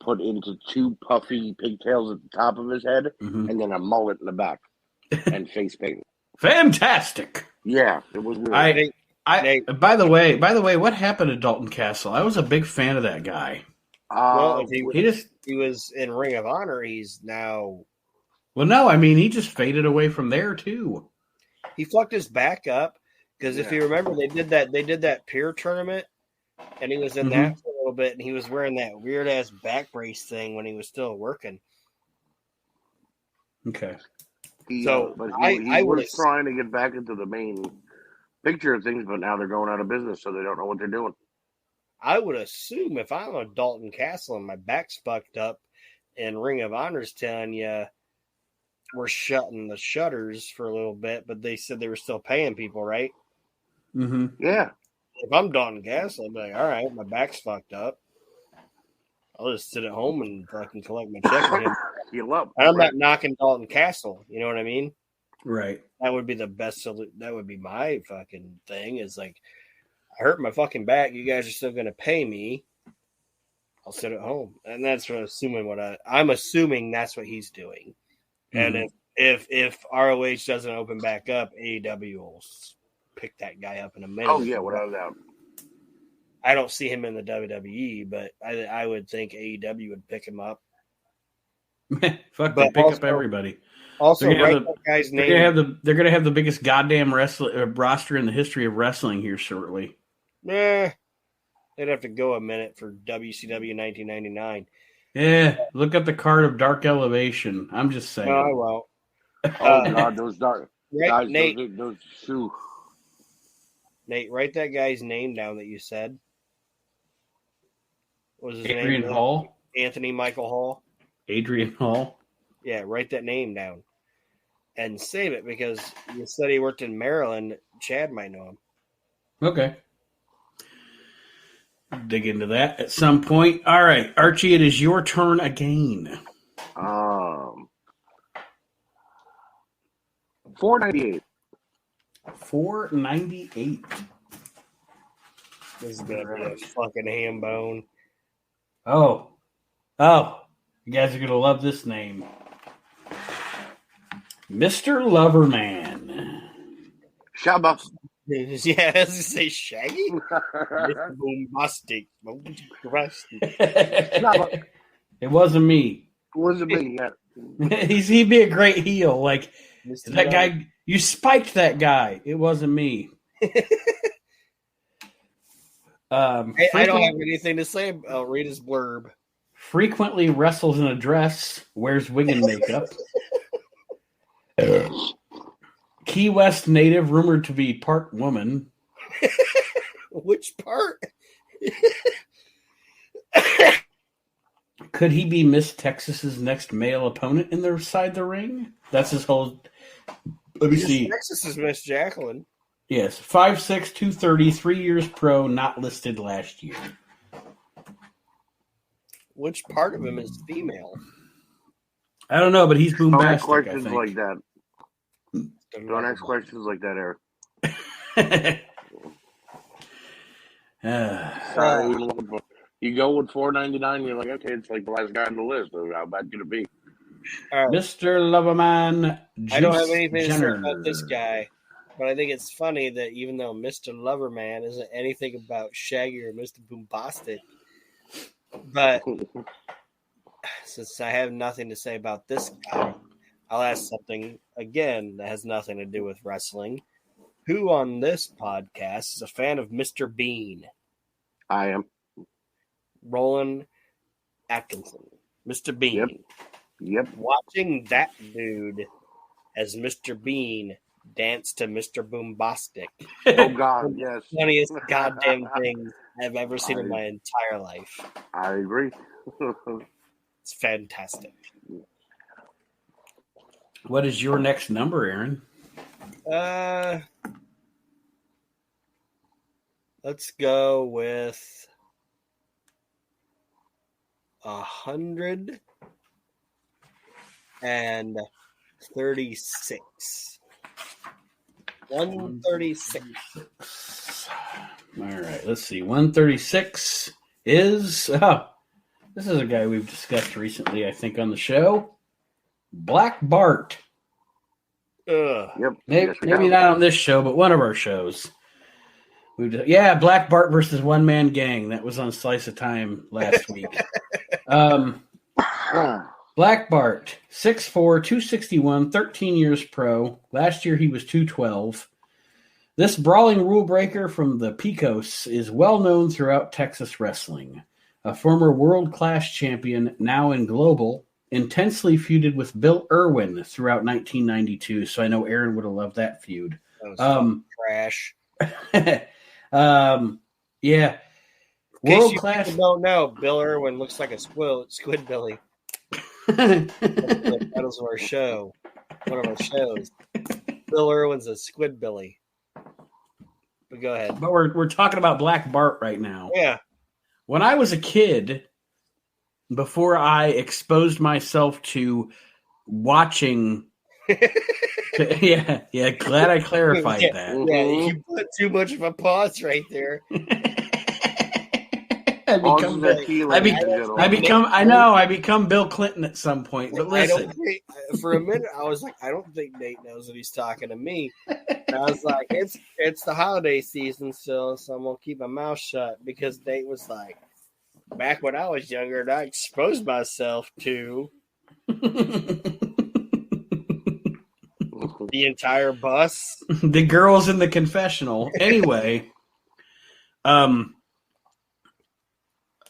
put into 2 puffy pigtails at the top of his head, and then a mullet in the back, and face paint. Fantastic. Yeah, it was weird. By the way, what happened to Dalton Castle? I was a big fan of that guy. Well, he was in Ring of Honor. He's now. Well, no, I mean he just faded away from there too. He fucked his back up because if you remember, they did that peer tournament, and he was in that for a little bit, and he was wearing that weird ass back brace thing when he was still working. Okay. He was trying to get back into the main picture of things, but now they're going out of business, so they don't know what they're doing. I would assume if I'm a Dalton Castle and my back's fucked up, and Ring of Honor's telling you we're shutting the shutters for a little bit, but they said they were still paying people, right? Mm-hmm. Yeah. If I'm Dalton Castle, I'd be like, all right, my back's fucked up. I'll just sit at home and fucking collect my check. I'm not knocking Dalton Castle. You know what I mean? Right. That would be the best. That would be my fucking thing. Is like, I hurt my fucking back. You guys are still going to pay me. I'll sit at home, and that's what I'm assuming that's what he's doing. Mm-hmm. And if ROH doesn't open back up, AEW will pick that guy up in a minute. Oh yeah, without a doubt. I don't see him in the WWE, but I would think AEW would pick him up. Fuck, they pick up everybody. Also, that guy's name. They're going to have the biggest goddamn roster in the history of wrestling here shortly. They'd have to go a minute for WCW 1999. Yeah, look at the card of Dark Elevation. I'm just saying. No, I won't. Oh God, those dark guys, Nate, those shoes. Nate, write that guy's name down that you said. What was his name? Adrian Hall. Anthony Michael Hall. Adrian Hall. Yeah, write that name down and save it because you said he worked in Maryland. Chad might know him. Okay. Dig into that at some point. All right, Archie, it is your turn again. 498. 498. This is gonna be a fucking ham bone. Oh, you guys are gonna love this name, Mr. Loverman. Shabba. Yeah, as you say, Shaggy. Bombastic. It wasn't me. It wasn't me. Yeah. He'd be a great heel. Like that guy, you spiked that guy. It wasn't me. I don't have anything to say. I'll read his blurb. Frequently wrestles in a dress, wears wig and makeup. Key West native, rumored to be part woman. Which part? Could he be Miss Texas's next male opponent in their side the ring? That's his whole. Let me see. Texas is Miss Jacqueline. Yes, 5'6", 230, 3 years pro, not listed last year. Which part of him is female? I don't know, but he's Don't ask boombastic, I questions think. like that. Don't ask questions like that, Eric. Sorry, you go with $4.99. You're like, okay, it's like the last guy on the list. How bad could it be? Mr. Loverman. I don't have anything to say about this guy, but I think it's funny that even though Mr. Loverman isn't anything about Shaggy or Mr. Boombastic, but since I have nothing to say about this guy, I'll ask something again that has nothing to do with wrestling. Who on this podcast is a fan of Mr. Bean? I am. Roland Atkinson. Mr. Bean. Yep. Watching that dude as Mr. Bean dance to Mr. Boombastic. Oh, God, yes. Funniest goddamn thing I've ever seen in my entire life. I agree. It's fantastic. What is your next number, Aaron? Let's go with 136. 136. All right, let's see. 136 is this is a guy we've discussed recently, I think, on the show. Black Bart. Yep. Maybe not on this show, but one of our shows. Black Bart versus One Man Gang. That was on Slice of Time last week. Black Bart, 6'4", 261, 13 years pro. Last year he was 212. This brawling rule breaker from the Pecos is well known throughout Texas wrestling. A former world-class champion, now in Global, intensely feuded with Bill Irwin throughout 1992, so I know Aaron would have loved that feud. That was trash. Yeah. World class. Don't know. Bill Irwin looks like a squid belly. That was our show. One of our shows. Bill Irwin's a squid belly. But go ahead. But we're talking about Black Bart right now. Yeah. When I was a kid, before I exposed myself to watching. Yeah, glad I clarified that. Yeah, you put too much of a pause right there. I become Bill Clinton at some point. But listen, for a minute, I was like, I don't think Nate knows that he's talking to me. And I was like, it's the holiday season still, so I'm gonna keep my mouth shut because Nate was like, back when I was younger, and I exposed myself to the entire bus, the girls in the confessional. Anyway, all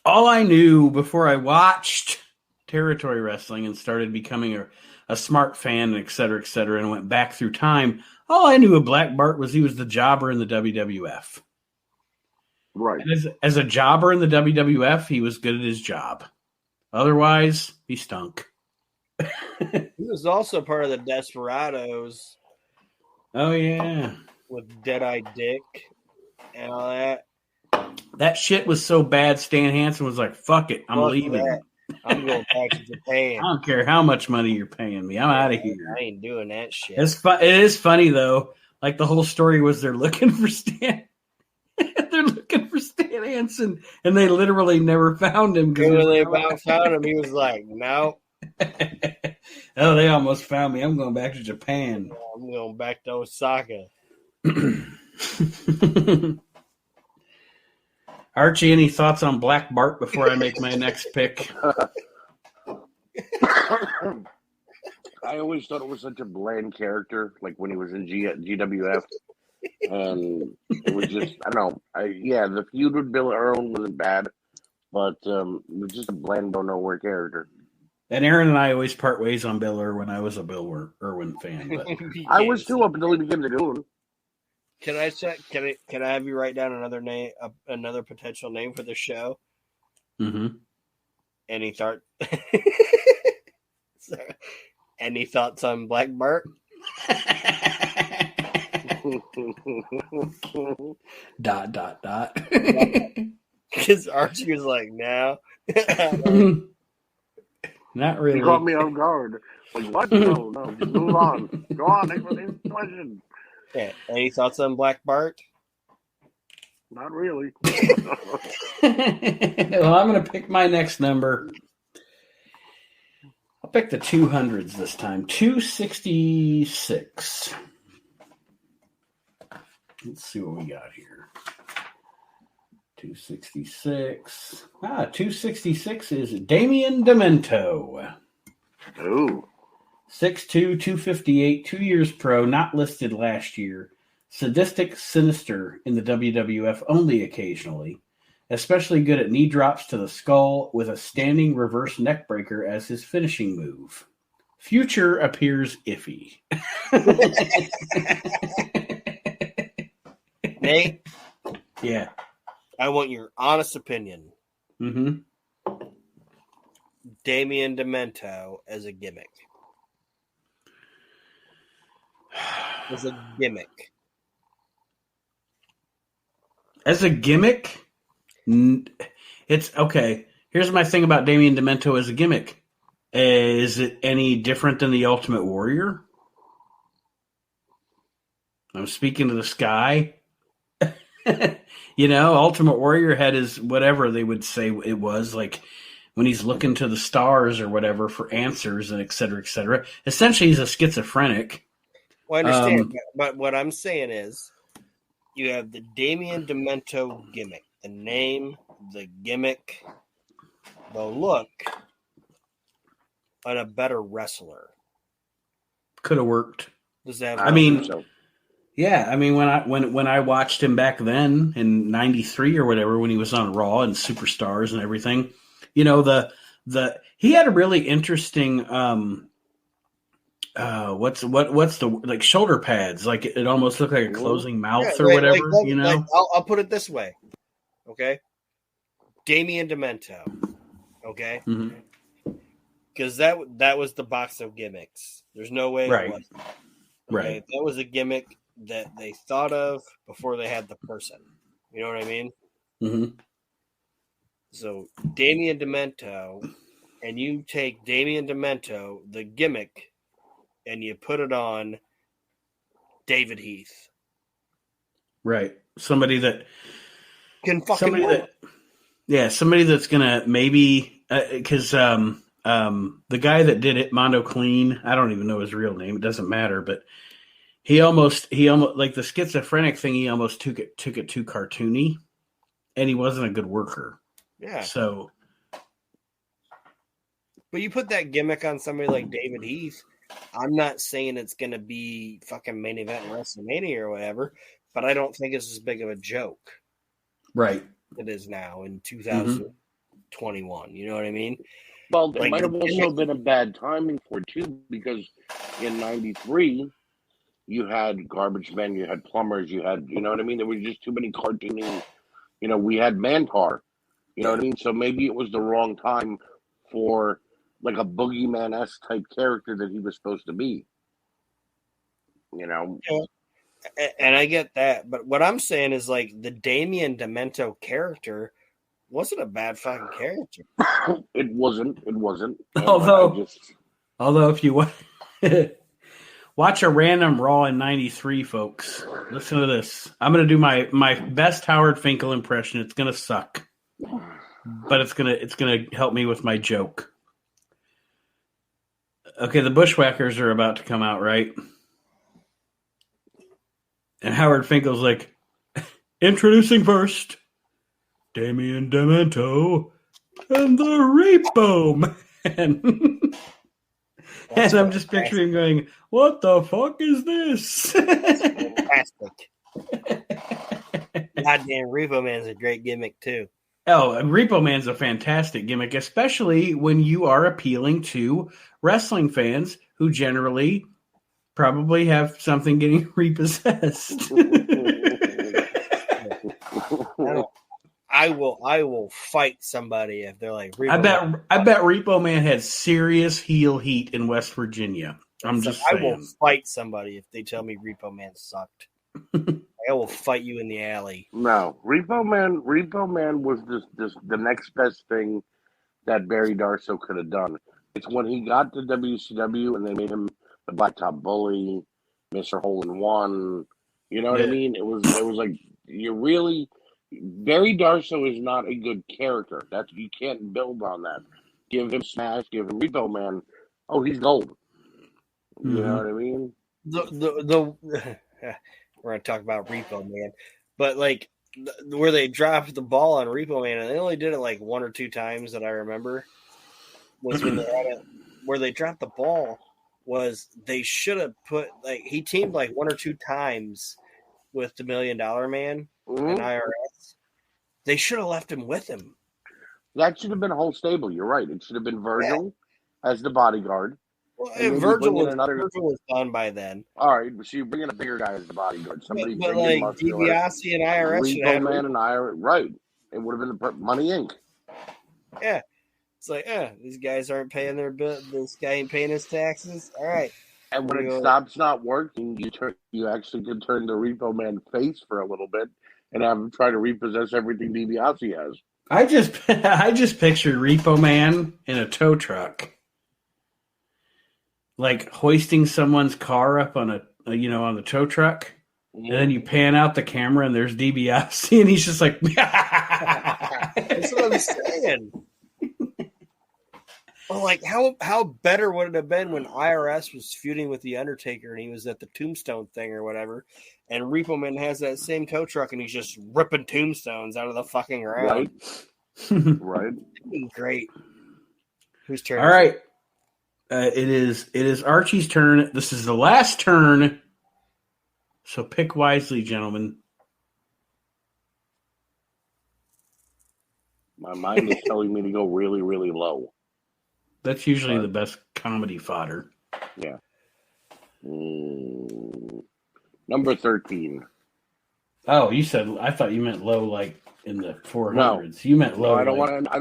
I knew before I watched Territory Wrestling and started becoming a smart fan, et cetera, and went back through time, all I knew of Black Bart was he was the jobber in the WWF. Right. And as a jobber in the WWF, he was good at his job. Otherwise, he stunk. He was also part of the Desperados. Oh, yeah. With Deadeye Dick and all that. That shit was so bad, Stan Hansen was like, fuck it, I'm leaving. I'm going back to Japan. I don't care how much money you're paying me. I'm out of here. I ain't doing that shit. It is funny, though. Like, the whole story was they're looking for Stan. They're looking for Stan Hansen, and they literally never found him. When they found him, he was like, no. Oh, they almost found me. I'm going back to Japan. I'm going back to Osaka. Archie, any thoughts on Black Bart before I make my next pick? I always thought it was such a bland character, like when he was in GWF. And it was just, I don't know. The feud with Bill Irwin wasn't bad, but it was just a bland, don't know where character. And Aaron and I always part ways on Bill Irwin. I was a Bill Irwin fan. But. I was too up until he became the Goon. Can I check? Can I have you write down another name, another potential name for the show? Mm-hmm. Any thought? Any thoughts on Black Bart? .. Because Archie was like, no. Not really. You caught me off guard. Like, what? No, just move on. Go on, next question. Yeah. Any thoughts on Black Bart? Not really. Well, I'm going to pick my next number. I'll pick the 200s this time. 266. Let's see what we got here. 266. 266 is Damian Demento. Ooh. 6'2", 258, 2 years pro, not listed last year. Sadistic, sinister in the WWF only occasionally. Especially good at knee drops to the skull with a standing reverse neckbreaker as his finishing move. Future appears iffy. Nate? Yeah. I want your honest opinion. Mm-hmm. Damian Demento as a gimmick. As a gimmick. As a gimmick, it's okay. Here's my thing about Damian Demento as a gimmick. Is it any different than the Ultimate Warrior? I'm speaking to the sky. Ultimate Warrior had his whatever they would say it was, like when he's looking to the stars or whatever for answers and et cetera, et cetera. Essentially, he's a schizophrenic. Well, I understand, but what I'm saying is you have the Damian Demento gimmick, the name, the gimmick, the look, and a better wrestler. Could have worked. Does that? I mean, so. Yeah, I mean when I watched him back then in '93 or whatever, when he was on Raw and Superstars and everything, he had a really interesting what's the like shoulder pads, like it almost looked like a closing mouth or whatever. I'll put it this way, okay? Damian Demento, okay, because that was the box of gimmicks. There's no way, right? It wasn't. Okay? Right. That was a gimmick that they thought of before they had the person. You know what I mean? Mm-hmm. So Damian Demento, and you take Damian Demento, the gimmick, and you put it on David Heath. Right. Somebody that can fucking work. Somebody that's gonna maybe because the guy that did it, Mondo Clean, I don't even know his real name. It doesn't matter, but he almost like the schizophrenic thing. He almost took it too cartoony, and he wasn't a good worker. Yeah. So, but you put that gimmick on somebody like David Heath. I'm not saying it's going to be fucking main event in WrestleMania or whatever, but I don't think it's as big of a joke. Right. It is now in 2021. You know what I mean? Well, it might have also been a bad timing for it, too, because in 93, you had garbage men, you had plumbers, you had, you know what I mean? There was just too many cartooning. We had Mantar. You know what I mean? So maybe it was the wrong time for like a boogeyman-esque type character that he was supposed to be. Yeah. And I get that. But what I'm saying is like the Damian Demento character wasn't a bad fucking character. It wasn't. Although if you watch a random Raw in 93, folks, listen to this. I'm going to do my best Howard Finkel impression. It's going to suck. But it's gonna help me with my joke. Okay, the Bushwhackers are about to come out, right? And Howard Finkel's like, introducing first, Damian Demento and the Repo Man. And I'm just picturing him going, what the fuck is this? Fantastic. Goddamn, Repo Man's a great gimmick, too. Oh, and Repo Man's a fantastic gimmick, especially when you are appealing to wrestling fans who generally probably have something getting repossessed. I will fight somebody if they're like Repo I bet Repo Man had serious heel heat in West Virginia. I'm just saying. I will fight somebody if they tell me Repo Man sucked. I will fight you in the alley. No, Repo Man was just the next best thing that Barry Darsow could have done. It's when he got to WCW and they made him the Blacktop Bully, Mr. Hole in One. You know what I mean? It was like you really Barry Darso is not a good character. You can't build on that. Give him Smash, give him Repo Man. Oh, he's gold. You know what I mean? We're gonna talk about Repo Man, but like where they dropped the ball on Repo Man, and they only did it like one or two times that I remember. Was when they had it, where they dropped the ball was they should have put he teamed like one or two times with the $1 Million Man and IRS. They should have left him with him. That should have been a whole stable. You're right. It should have been Virgil as the bodyguard. Well, Virgil was done by then. All right, so you bring in a bigger guy as the bodyguard. Somebody but like DiBiase and IRS should have Man and IRS. Right. It would have been the Money Inc. Yeah. It's like, these guys aren't paying their bill. This guy ain't paying his taxes. All right. And when it stops not working, you actually can turn the Repo Man face for a little bit and have him try to repossess everything DiBiase has. I just pictured Repo Man in a tow truck, like hoisting someone's car up on on the tow truck, and then you pan out the camera and there's DiBiase, and he's just like, that's what I'm saying. Well, like how better would it have been when IRS was feuding with the Undertaker and he was at the Tombstone thing or whatever, and Repo Man has that same tow truck and he's just ripping tombstones out of the fucking ground. Right. That'd be great. Whose turn? All right. It is Archie's turn. This is the last turn, so pick wisely, gentlemen. My mind is telling me to go really, really low. That's usually the best comedy fodder. Yeah. Number 13. Oh, I thought you meant low, like in the 400s. No. You meant low. No, I don't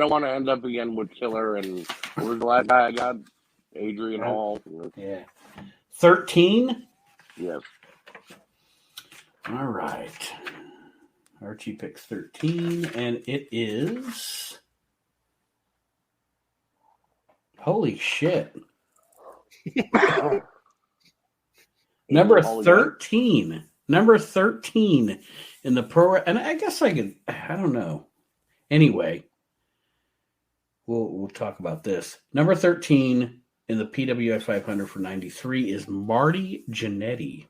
want to end up again with Killer and what was the last guy I got? Adrian Hall. Yeah. 13? Yes. All right. Archie picks 13, and it is... Holy shit. Number 13. Number 13 in the pro... And I guess I don't know. Anyway, we'll talk about this. Number 13 in the PWI 500 for 93 is Marty Jannetty.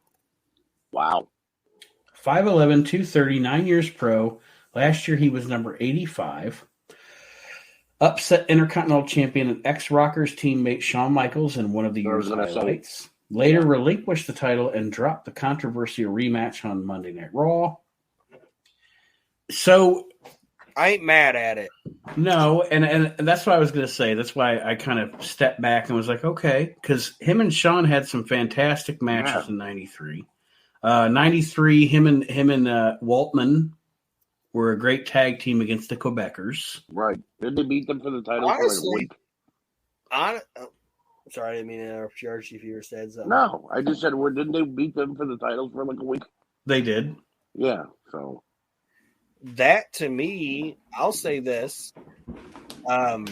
Wow. 5'11", 230, 9 years pro. Last year he was number 85. Upset Intercontinental Champion and ex-Rockers teammate Shawn Michaels in one of the year's highlights. Later relinquished the title and dropped the controversial rematch on Monday Night Raw. So... I ain't mad at it. No, and that's what I was going to say. That's why I kind of stepped back and was like, okay, because him and Shawn had some fantastic matches in 93. 93, him and Waltman were a great tag team against the Quebecers. Right. Did they beat them for the title for like a week? Sorry, I didn't mean to interrupt you, Archie, if you were saying something. No, I just said, didn't they beat them for the titles for like a week? They did. Yeah, so... That, to me, I'll say this. That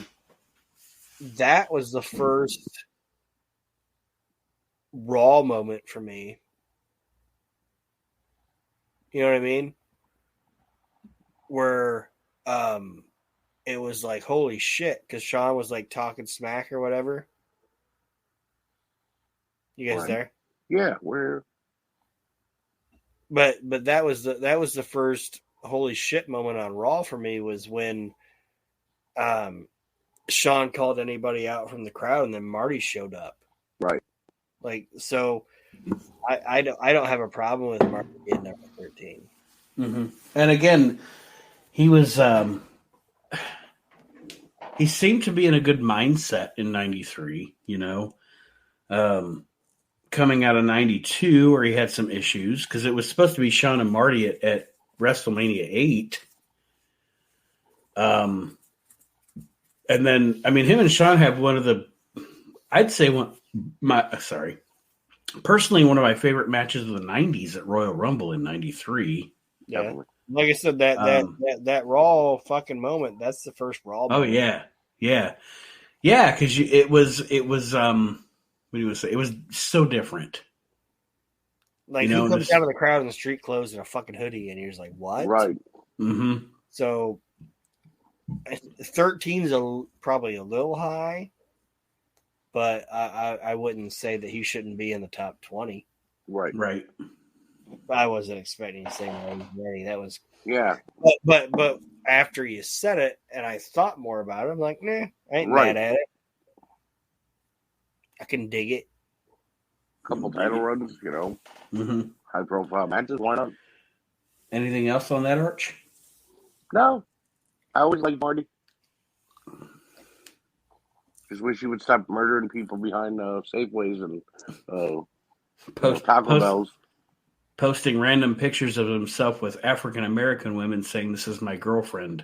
was the first Raw moment for me. You know what I mean? Where it was like, holy shit, because Shawn was like talking smack or whatever. You guys there? Yeah, we're... But that was the first holy shit moment on Raw for me, was when Shawn called anybody out from the crowd and then Marty showed up. Right. Like, so I don't have a problem with Marty being number 13. Mm-hmm. And again, he was he seemed to be in a good mindset in 93, coming out of 92 where he had some issues, because it was supposed to be Shawn and Marty at WrestleMania 8. And then, I mean, him and Shawn have one of the, personally, one of my favorite matches of the 90s at Royal Rumble in 93. Yeah. Like I said, that Raw fucking moment, that's the first Raw moment. Oh, yeah. Yeah. Yeah, because it was what do you say? It was so different. Like, You know, who comes this- out of the crowd in the street clothes and a fucking hoodie, and you're just like, what? Right. Mm-hmm. So 13 is probably a little high, but I wouldn't say that he shouldn't be in the top 20. Right. Right. I wasn't expecting the same way. That was, Yeah. but after you said it, and I thought more about it, I'm like, nah, I ain't Right. mad at it. I can dig it. Couple title runs, you know. Mm-hmm. High profile matches. Why not? Anything else on that, Arch? No. I always liked Marty. Just wish he would stop murdering people behind Safeways and Taco Bells. Posting random pictures of himself with African American women saying, "This is my girlfriend."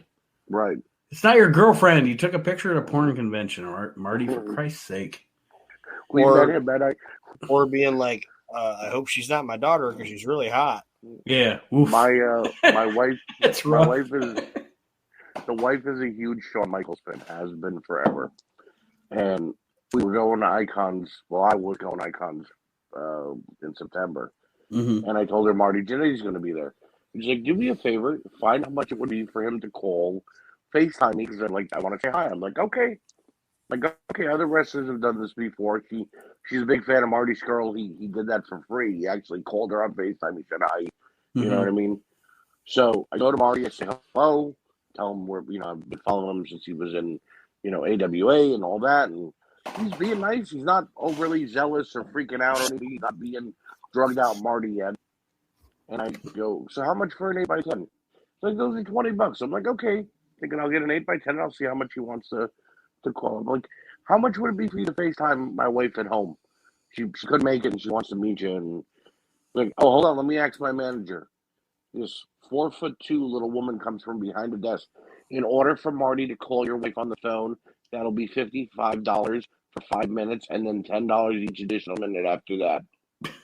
Right. It's not your girlfriend. You took a picture at a porn convention, Marty, for Christ's sake. We Or- met him that night. Or being like, I hope she's not my daughter because she's really hot. Yeah. Oof. My wife. That's My rough. wife is. The wife is a huge Shawn Michaels fan. Has been forever. And we were going to Icons. Well, I was going to Icons in September. Mm-hmm. And I told her Marty Jannetty's going to be there. She's like, do me a favor, find how much it would be for him to call, FaceTime me, because I want to say hi. I'm like, okay. Okay, other wrestlers have done this before. She's a big fan of Marty Skrull. He did that for free. He actually called her on FaceTime. He said hi. You know what I mean? So I go to Marty, I say hello, tell him I've been following him since he was in, AWA and all that. And he's being nice. He's not overly zealous or freaking out or anything. He's not being drugged out Marty yet. And I go, so how much for an 8x10? So he goes, $20. I'm like, okay. Thinking I'll get an 8x10 and I'll see how much he wants to call him. Like, how much would it be for you to FaceTime my wife at home? She couldn't make it and she wants to meet you. And like, oh, hold on, let me ask my manager. This 4'2" little woman comes from behind the desk. In order for Marty to call your wife on the phone, that'll be $55 for 5 minutes, and then $10 each additional minute after that.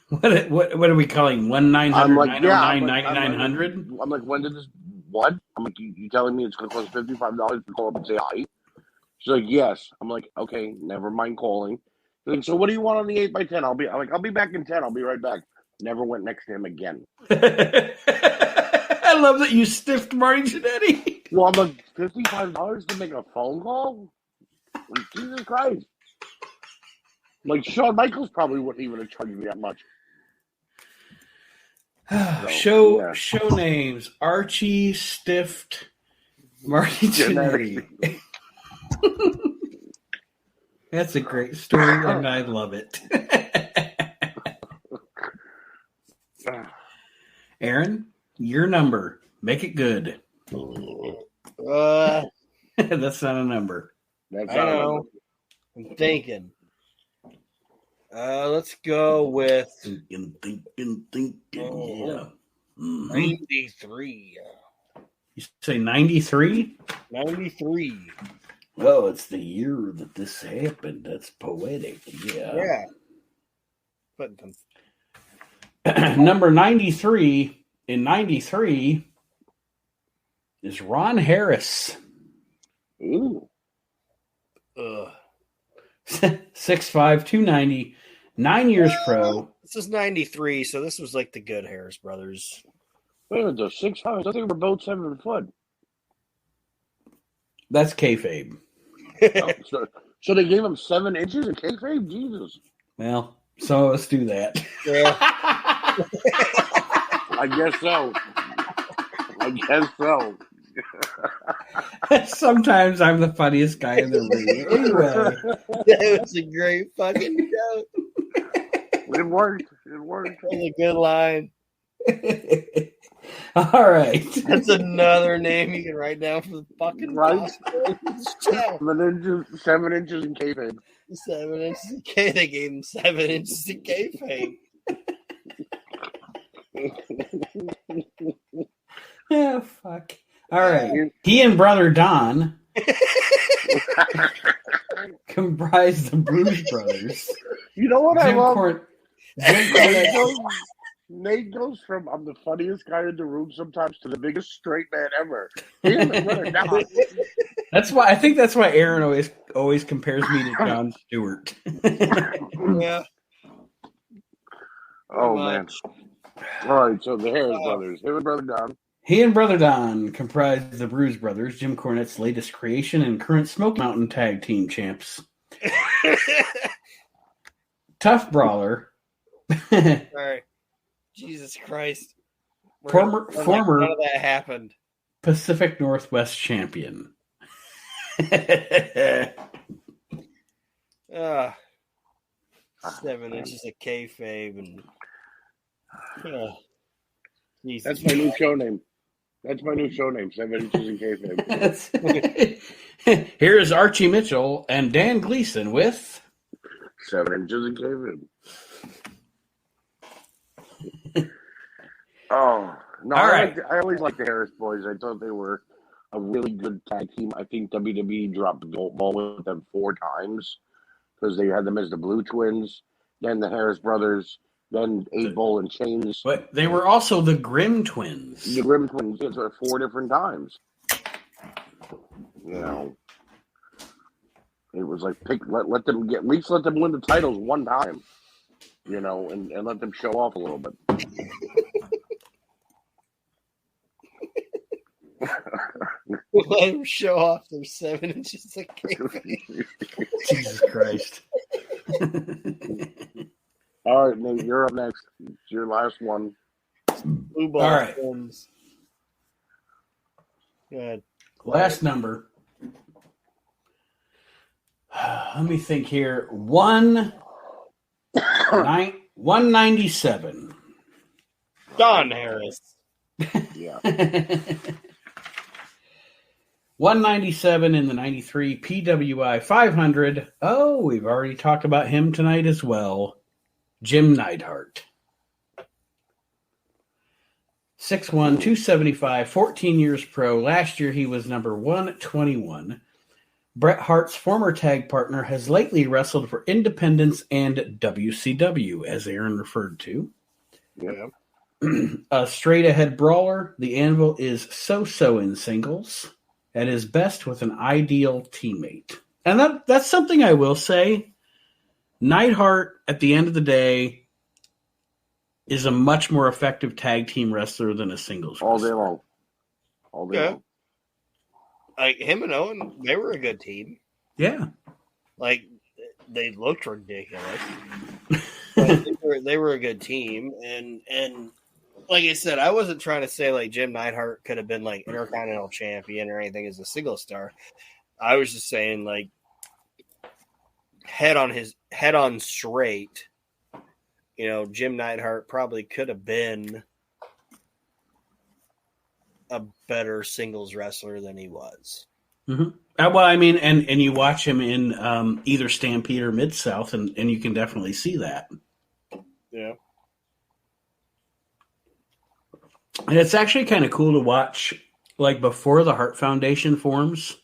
What are we calling? 1-900 I'm like, 909 yeah, 9900? I'm like, when did this? What? I'm like, you telling me it's going to cost $55 to call up and say hi? She's like, yes. I'm like, okay, never mind calling. She's like, so what do you want on the 8x10? I'll be back in 10. I'll be right back. Never went next to him again. I love that you stiffed Marty Jannetty. Well, I'm like, $55 to make a phone call? Like, Jesus Christ. Like, Shawn Michaels probably wouldn't even have charged me that much. Show names: Archie, stiffed Marty Jannetty. That's a great story, and I love it. Aaron, your number. Make it good. That's not a number. That's I know. I'm thinking. Let's go with Thinking. Yeah. Mhm. 93. You say 93? 93. Well, it's the year that this happened. That's poetic. Yeah. But Number 93 in 93 is Ron Harris. Ooh. 6'5", 290, 9 years pro. This is 93, so this was like the good Harris brothers. Wait a minute, those 6 times. I think we're both 7 foot. That's kayfabe. Oh, so they gave him 7 inches of kayfabe? Jesus. Well, so let's do that. Yeah. I guess so. Sometimes I'm the funniest guy in the room. Anyway. That was a great fucking joke. It worked. That was a good line. All right. That's another name you can write down for the fucking Right. 7 7 inches in kayfabe. 7 inches of K. They gave him 7 inches of kayfabe. Yeah, fuck. All right. He and brother Don comprised the Blues Brothers. You know what I love? Jim Nate goes from I'm the funniest guy in the room sometimes to the biggest straight man ever. He and his brother Don. I think that's why Aaron always compares me to Jon Stewart. Yeah. Oh man. All right, so the Harris brothers, him and brother Don. He and Brother Don comprise the Bruise Brothers, Jim Cornette's latest creation and current Smoky Mountain Tag Team champs. Tough brawler. Sorry. Jesus Christ. Former none of that happened. Pacific Northwest champion. 7 inches of kayfabe and Jesus. That's my new show name. 7 inches in kayfabe. Here is Archie Mitchell and Dan Gleason with 7 inches in kayfabe. Oh no! All right. I always liked the Harris boys. I thought they were a really good tag team. I think WWE dropped the ball with them 4 times because they had them as the Blue Twins, then the Harris brothers, then 8 Ball and Chains. But they were also the Grimm Twins. The Grimm Twins did it 4 different times. You know, it was like let them get at least let them win the titles one time. You know, and let them show off a little bit. Let them show off their 7 inches of kayfabe. Jesus Christ. All right, Nate, you're up next. It's your last one. Blue ball. All right. Twins. Good. Last number. Let me think here. 197. Don Harris. Yeah. 197 in the 93 PWI 500. Oh, we've already talked about him tonight as well. Jim Neidhart. 6'1", 275, 14 years pro. Last year he was number 121. Bret Hart's former tag partner has lately wrestled for Independence and WCW, as Aaron referred to. Yeah. A straight-ahead brawler, the Anvil is so-so in singles, at his best with an ideal teammate. And that's something I will say. Neidhart, at the end of the day, is a much more effective tag team wrestler than a singles All wrestler. day long. All day long. Like him and Owen, they were a good team. Yeah. Like they looked ridiculous. But they were a good team, and like I said, I wasn't trying to say like Jim Neidhart could have been like Intercontinental Champion or anything as a single star. I was just saying like head on straight. You know, Jim Neidhart probably could have been a better singles wrestler than he was. Mm-hmm. Well, I mean, and you watch him in either Stampede or Mid-South, and you can definitely see that. Yeah. And it's actually kind of cool to watch, like, before the Hart Foundation forms.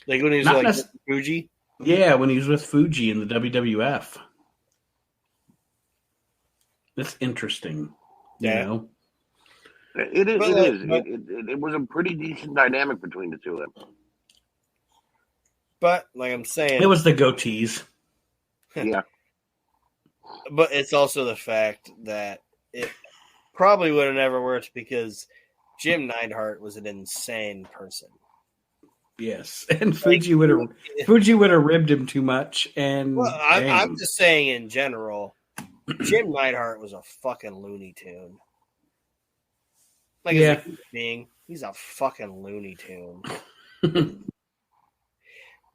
Like when he was like Fuji? Yeah, when he was with Fuji in the WWF. That's interesting. Yeah. You know? It is. It was a pretty decent dynamic between the two of them. But like I'm saying, It was the goatees. Yeah. But it's also the fact that it probably would have never worked because Jim Neidhart was an insane person. Yes, and Fuji would have ribbed him too much. And well, I'm just saying in general, Jim Neidhart was a fucking Looney Tune. Like as a human being, he's a fucking Looney Tune.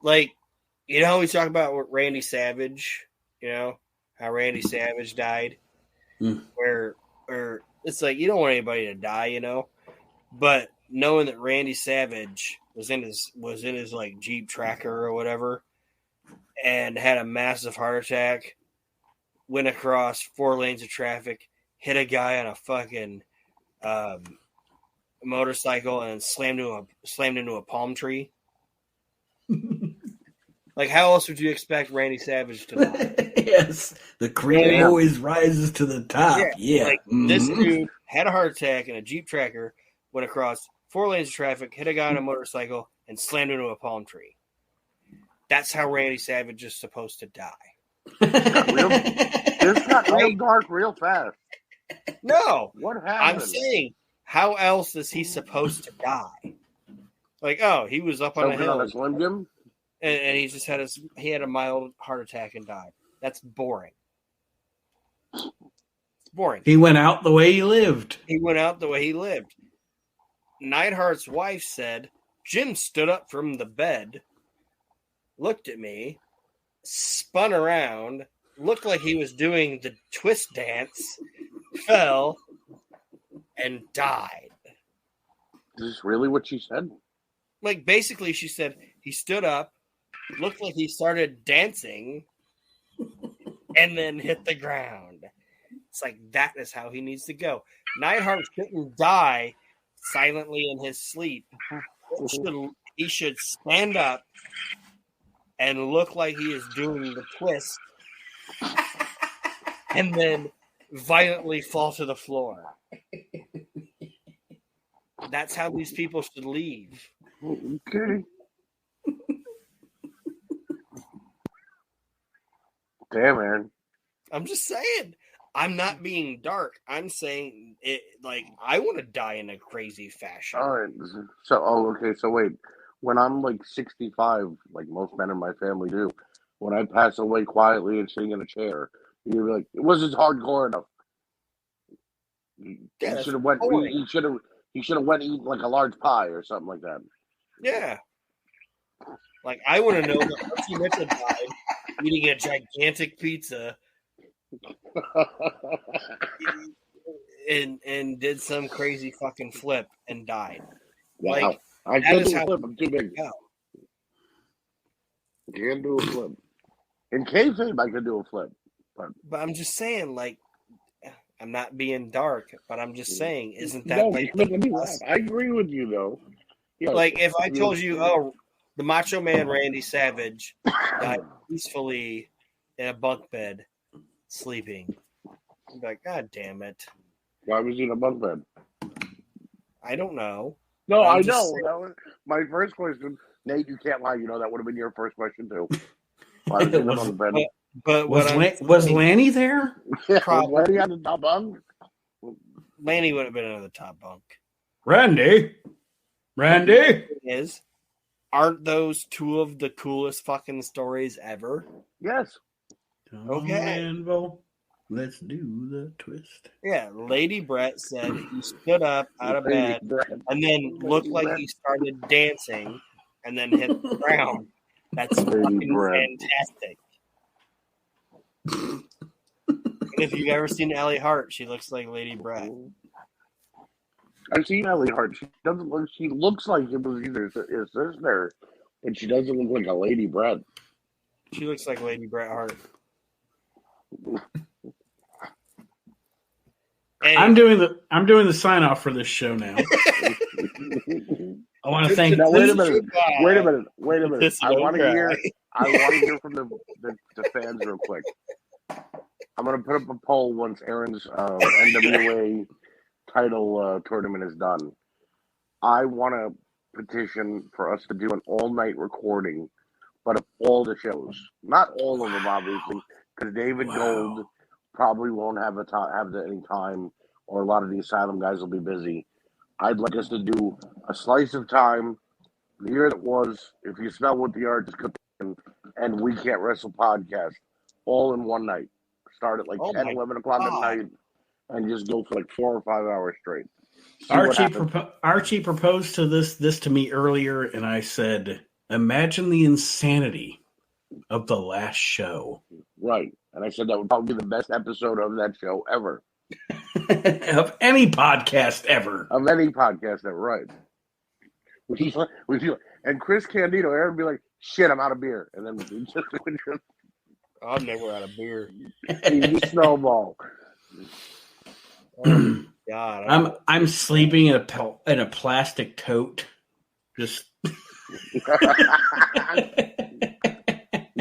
Like, you know, we talk about Randy Savage. You know how Randy Savage died, where it's like you don't want anybody to die, you know, but knowing that Randy Savage was in his like Jeep Tracker or whatever, and had a massive heart attack, went across 4 lanes of traffic, hit a guy on a fucking motorcycle, and slammed into a palm tree. Like, how else would you expect Randy Savage to die? Yes, the cream Yeah. always rises to the top. Yeah, Like, this dude had a heart attack in a Jeep Tracker, went across 4 lanes of traffic, hit a guy on a motorcycle, and slammed into a palm tree. That's how Randy Savage is supposed to die. This got real dark real fast. No. What happened? I'm saying, how else is he supposed to die? Like, oh, he was up on a Something hill. on a Slim Jim? And he just had a mild heart attack and died. That's boring. It's boring. he went out the way he lived. He went out the way he lived. Neidhart's wife said, Jim stood up from the bed, looked at me, spun around, looked like he was doing the twist dance, fell, and died. Is this really what she said? Like, basically, she said he stood up, looked like he started dancing, and then hit the ground. It's like, that is how he needs to go. Neidhart shouldn't die silently in his sleep. He should stand up and look like he is doing the twist and then violently fall to the floor. That's how these people should leave. Okay. Damn, man. I'm just saying. I'm not being dark. I'm saying it like I want to die in a crazy fashion. All right. So, okay. So, wait. When I'm like 65, like most men in my family do, when I pass away quietly and sitting in a chair, you're like, it wasn't hardcore enough. Yeah, He should have went. He should have went eat like a large pie or something like that. Yeah. Like, I want to know that Archie Mitchell died eating a gigantic pizza and did some crazy fucking flip and died. Wow. Like, I that can't is do a how- flip. I'm too big. Yeah. Can't do a flip. In kayfabe, I could do a flip. But I'm just saying, like, I'm not being dark, but I'm just saying, isn't that No, like you're making me laugh. I agree with you, though. Yeah, like if I told you, oh, the Macho Man Randy Savage died peacefully in a bunk bed, sleeping, you'd be like, God damn it! why was he in a bunk bed? I don't know. No, I'm I just know. saying. That was my first question. Nate, you can't lie. You know that would have been your first question too. Why was he in a bunk bed? But Was Lanny there? Yeah, Probably. was Lanny on the top bunk? Lanny would have been in the top bunk. Randy? Aren't those two of the coolest fucking stories ever? Yes. Okay. Anvil, let's do the twist. Yeah, Lady Brett said he stood up out of bed and then looked like he started dancing and then hit the ground. That's fucking fantastic. And if you've ever seen Ellie Hart, she looks like Lady Brett. I've seen Ellie Hart. She doesn't look. She looks like it was either his sister, and she doesn't look like a Lady Brett. She looks like Lady Bret Hart. I'm doing the sign off for this show now. I want to thank. Now, wait a minute. I want to hear from the fans real quick. I'm going to put up a poll once Aaron's NWA title tournament is done. I want to petition for us to do an all-night recording, but of all the shows. Not all of them, obviously, because David Gold probably won't have any time, or a lot of the Asylum guys will be busy. I'd like us to do a slice of time, the year that was, If You Smell What the Art Is Cooking, and We Can't Wrestle podcast, all in one night. Start at like 10, 11 o'clock at night, and just go for like 4 or 5 hours straight. Archie proposed to this to me earlier, and I said, imagine the insanity of the last show. Right. And I said that would probably be the best episode of that show ever. Of any podcast ever. Of any podcast ever, right. And Chris Candido, Aaron would be like, shit, I'm out of beer. And then we just I'm never out of beer. you snowball. Oh, God. I'm sleeping in a plastic tote. Just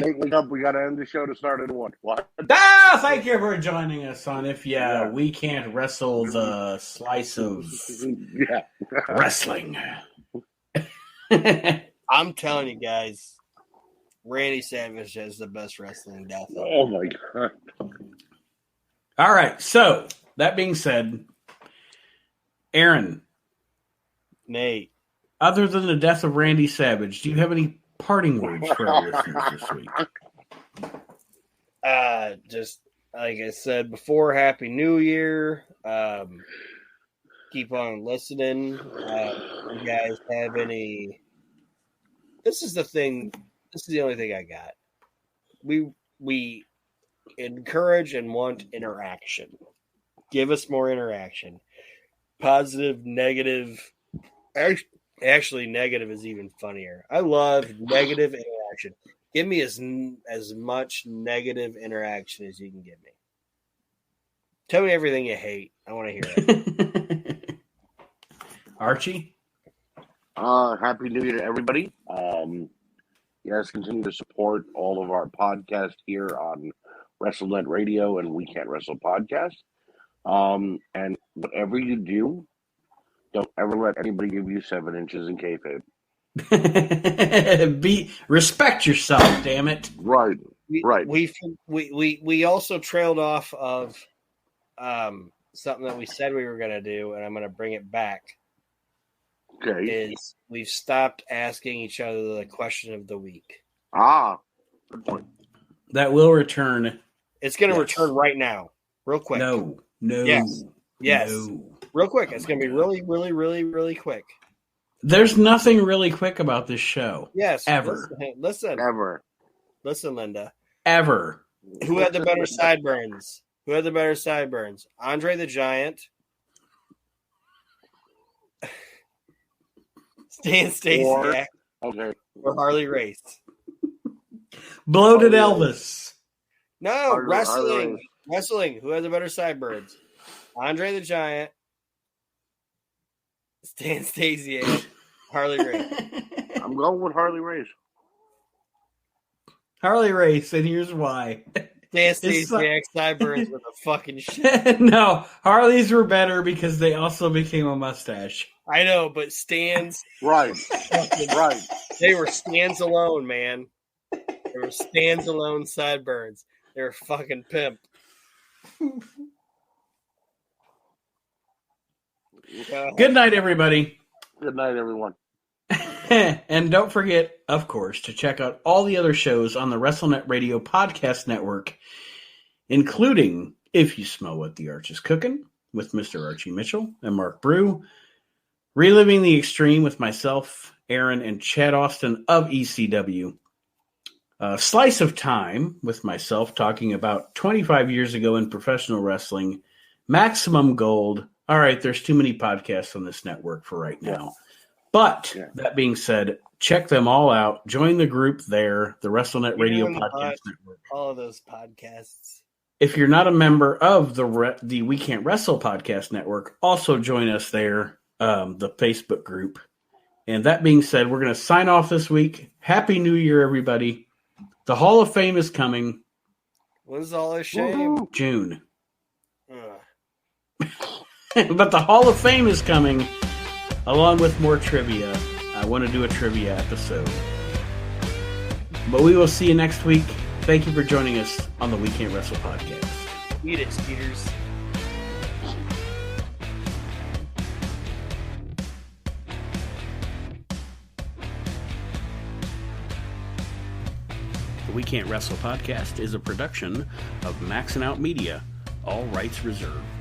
Nate, wake up. We got to end the show to start at 1. What? Thank you for joining us on We Can't Wrestle, the slice of wrestling. I'm telling you guys, Randy Savage has the best wrestling death. Oh, my God. All right. So, that being said, Aaron. Nate. Other than the death of Randy Savage, do you have any parting words for our listeners this week? Just like I said before, Happy New Year. Keep on listening. If you guys have any... This is the thing. This is the only thing I got. We encourage and want interaction. Give us more interaction. Positive, negative. Actually, negative is even funnier. I love negative interaction. Give me as much negative interaction as you can give me. Tell me everything you hate. I want to hear it. Archie? Happy New Year to everybody. Yes, continue to support all of our podcasts here on WrestleNet Radio and We Can't Wrestle podcast. And whatever you do, don't ever let anybody give you 7 inches in kayfabe. Respect yourself, damn it. Right. We also trailed off of something that we said we were going to do, and I'm going to bring it back. Okay. Is we've stopped asking each other the question of the week. Good point. That will return. It's going to return right now, real quick. No. Yes. No. Real quick. It's going to be really, really, really, really quick. There's nothing really quick about this show. Yes. Ever. Listen. Ever. Listen, Linda. Ever. Who had the better sideburns? Andre the Giant. Stan Stasiak. Or Harley Race. Bloated Elvis. No, wrestling. Wrestling. Who had the better sideburns? Andre the Giant. Stan Stasiak. Harley Race. I'm going with Harley Race. Harley Race, and here's why. Stan Stasiak sideburns with a fucking shit. No, Harleys were better because they also became a mustache. I know, but Stan's... Right. Right. They were Stan's alone, man. They were Stan's alone sideburns. They were fucking pimp. Good night, everybody. Good night, everyone. And don't forget, of course, to check out all the other shows on the WrestleNet Radio Podcast Network, including If You Smell What the Arch is Cooking with Mr. Archie Mitchell and Mark Brew, Reliving the Extreme with myself, Aaron, and Chad Austin of ECW, Slice of Time with myself talking about 25 years ago in professional wrestling, Maximum Gold. All right, there's too many podcasts on this network for right now. But that being said, check them all out. Join the group there, the WrestleNet Radio Podcast Network. All of those podcasts. If you're not a member of the We Can't Wrestle Podcast Network, also join us there, the Facebook group. And that being said, we're going to sign off this week. Happy New Year, everybody. The Hall of Fame is coming. When's the Hall of Shame? June. But the Hall of Fame is coming, along with more trivia. I want to do a trivia episode. But we will see you next week. Thank you for joining us on the We Can't Wrestle podcast. Eat it, Skeeters. The We Can't Wrestle podcast is a production of Maxson Out Media. All rights reserved.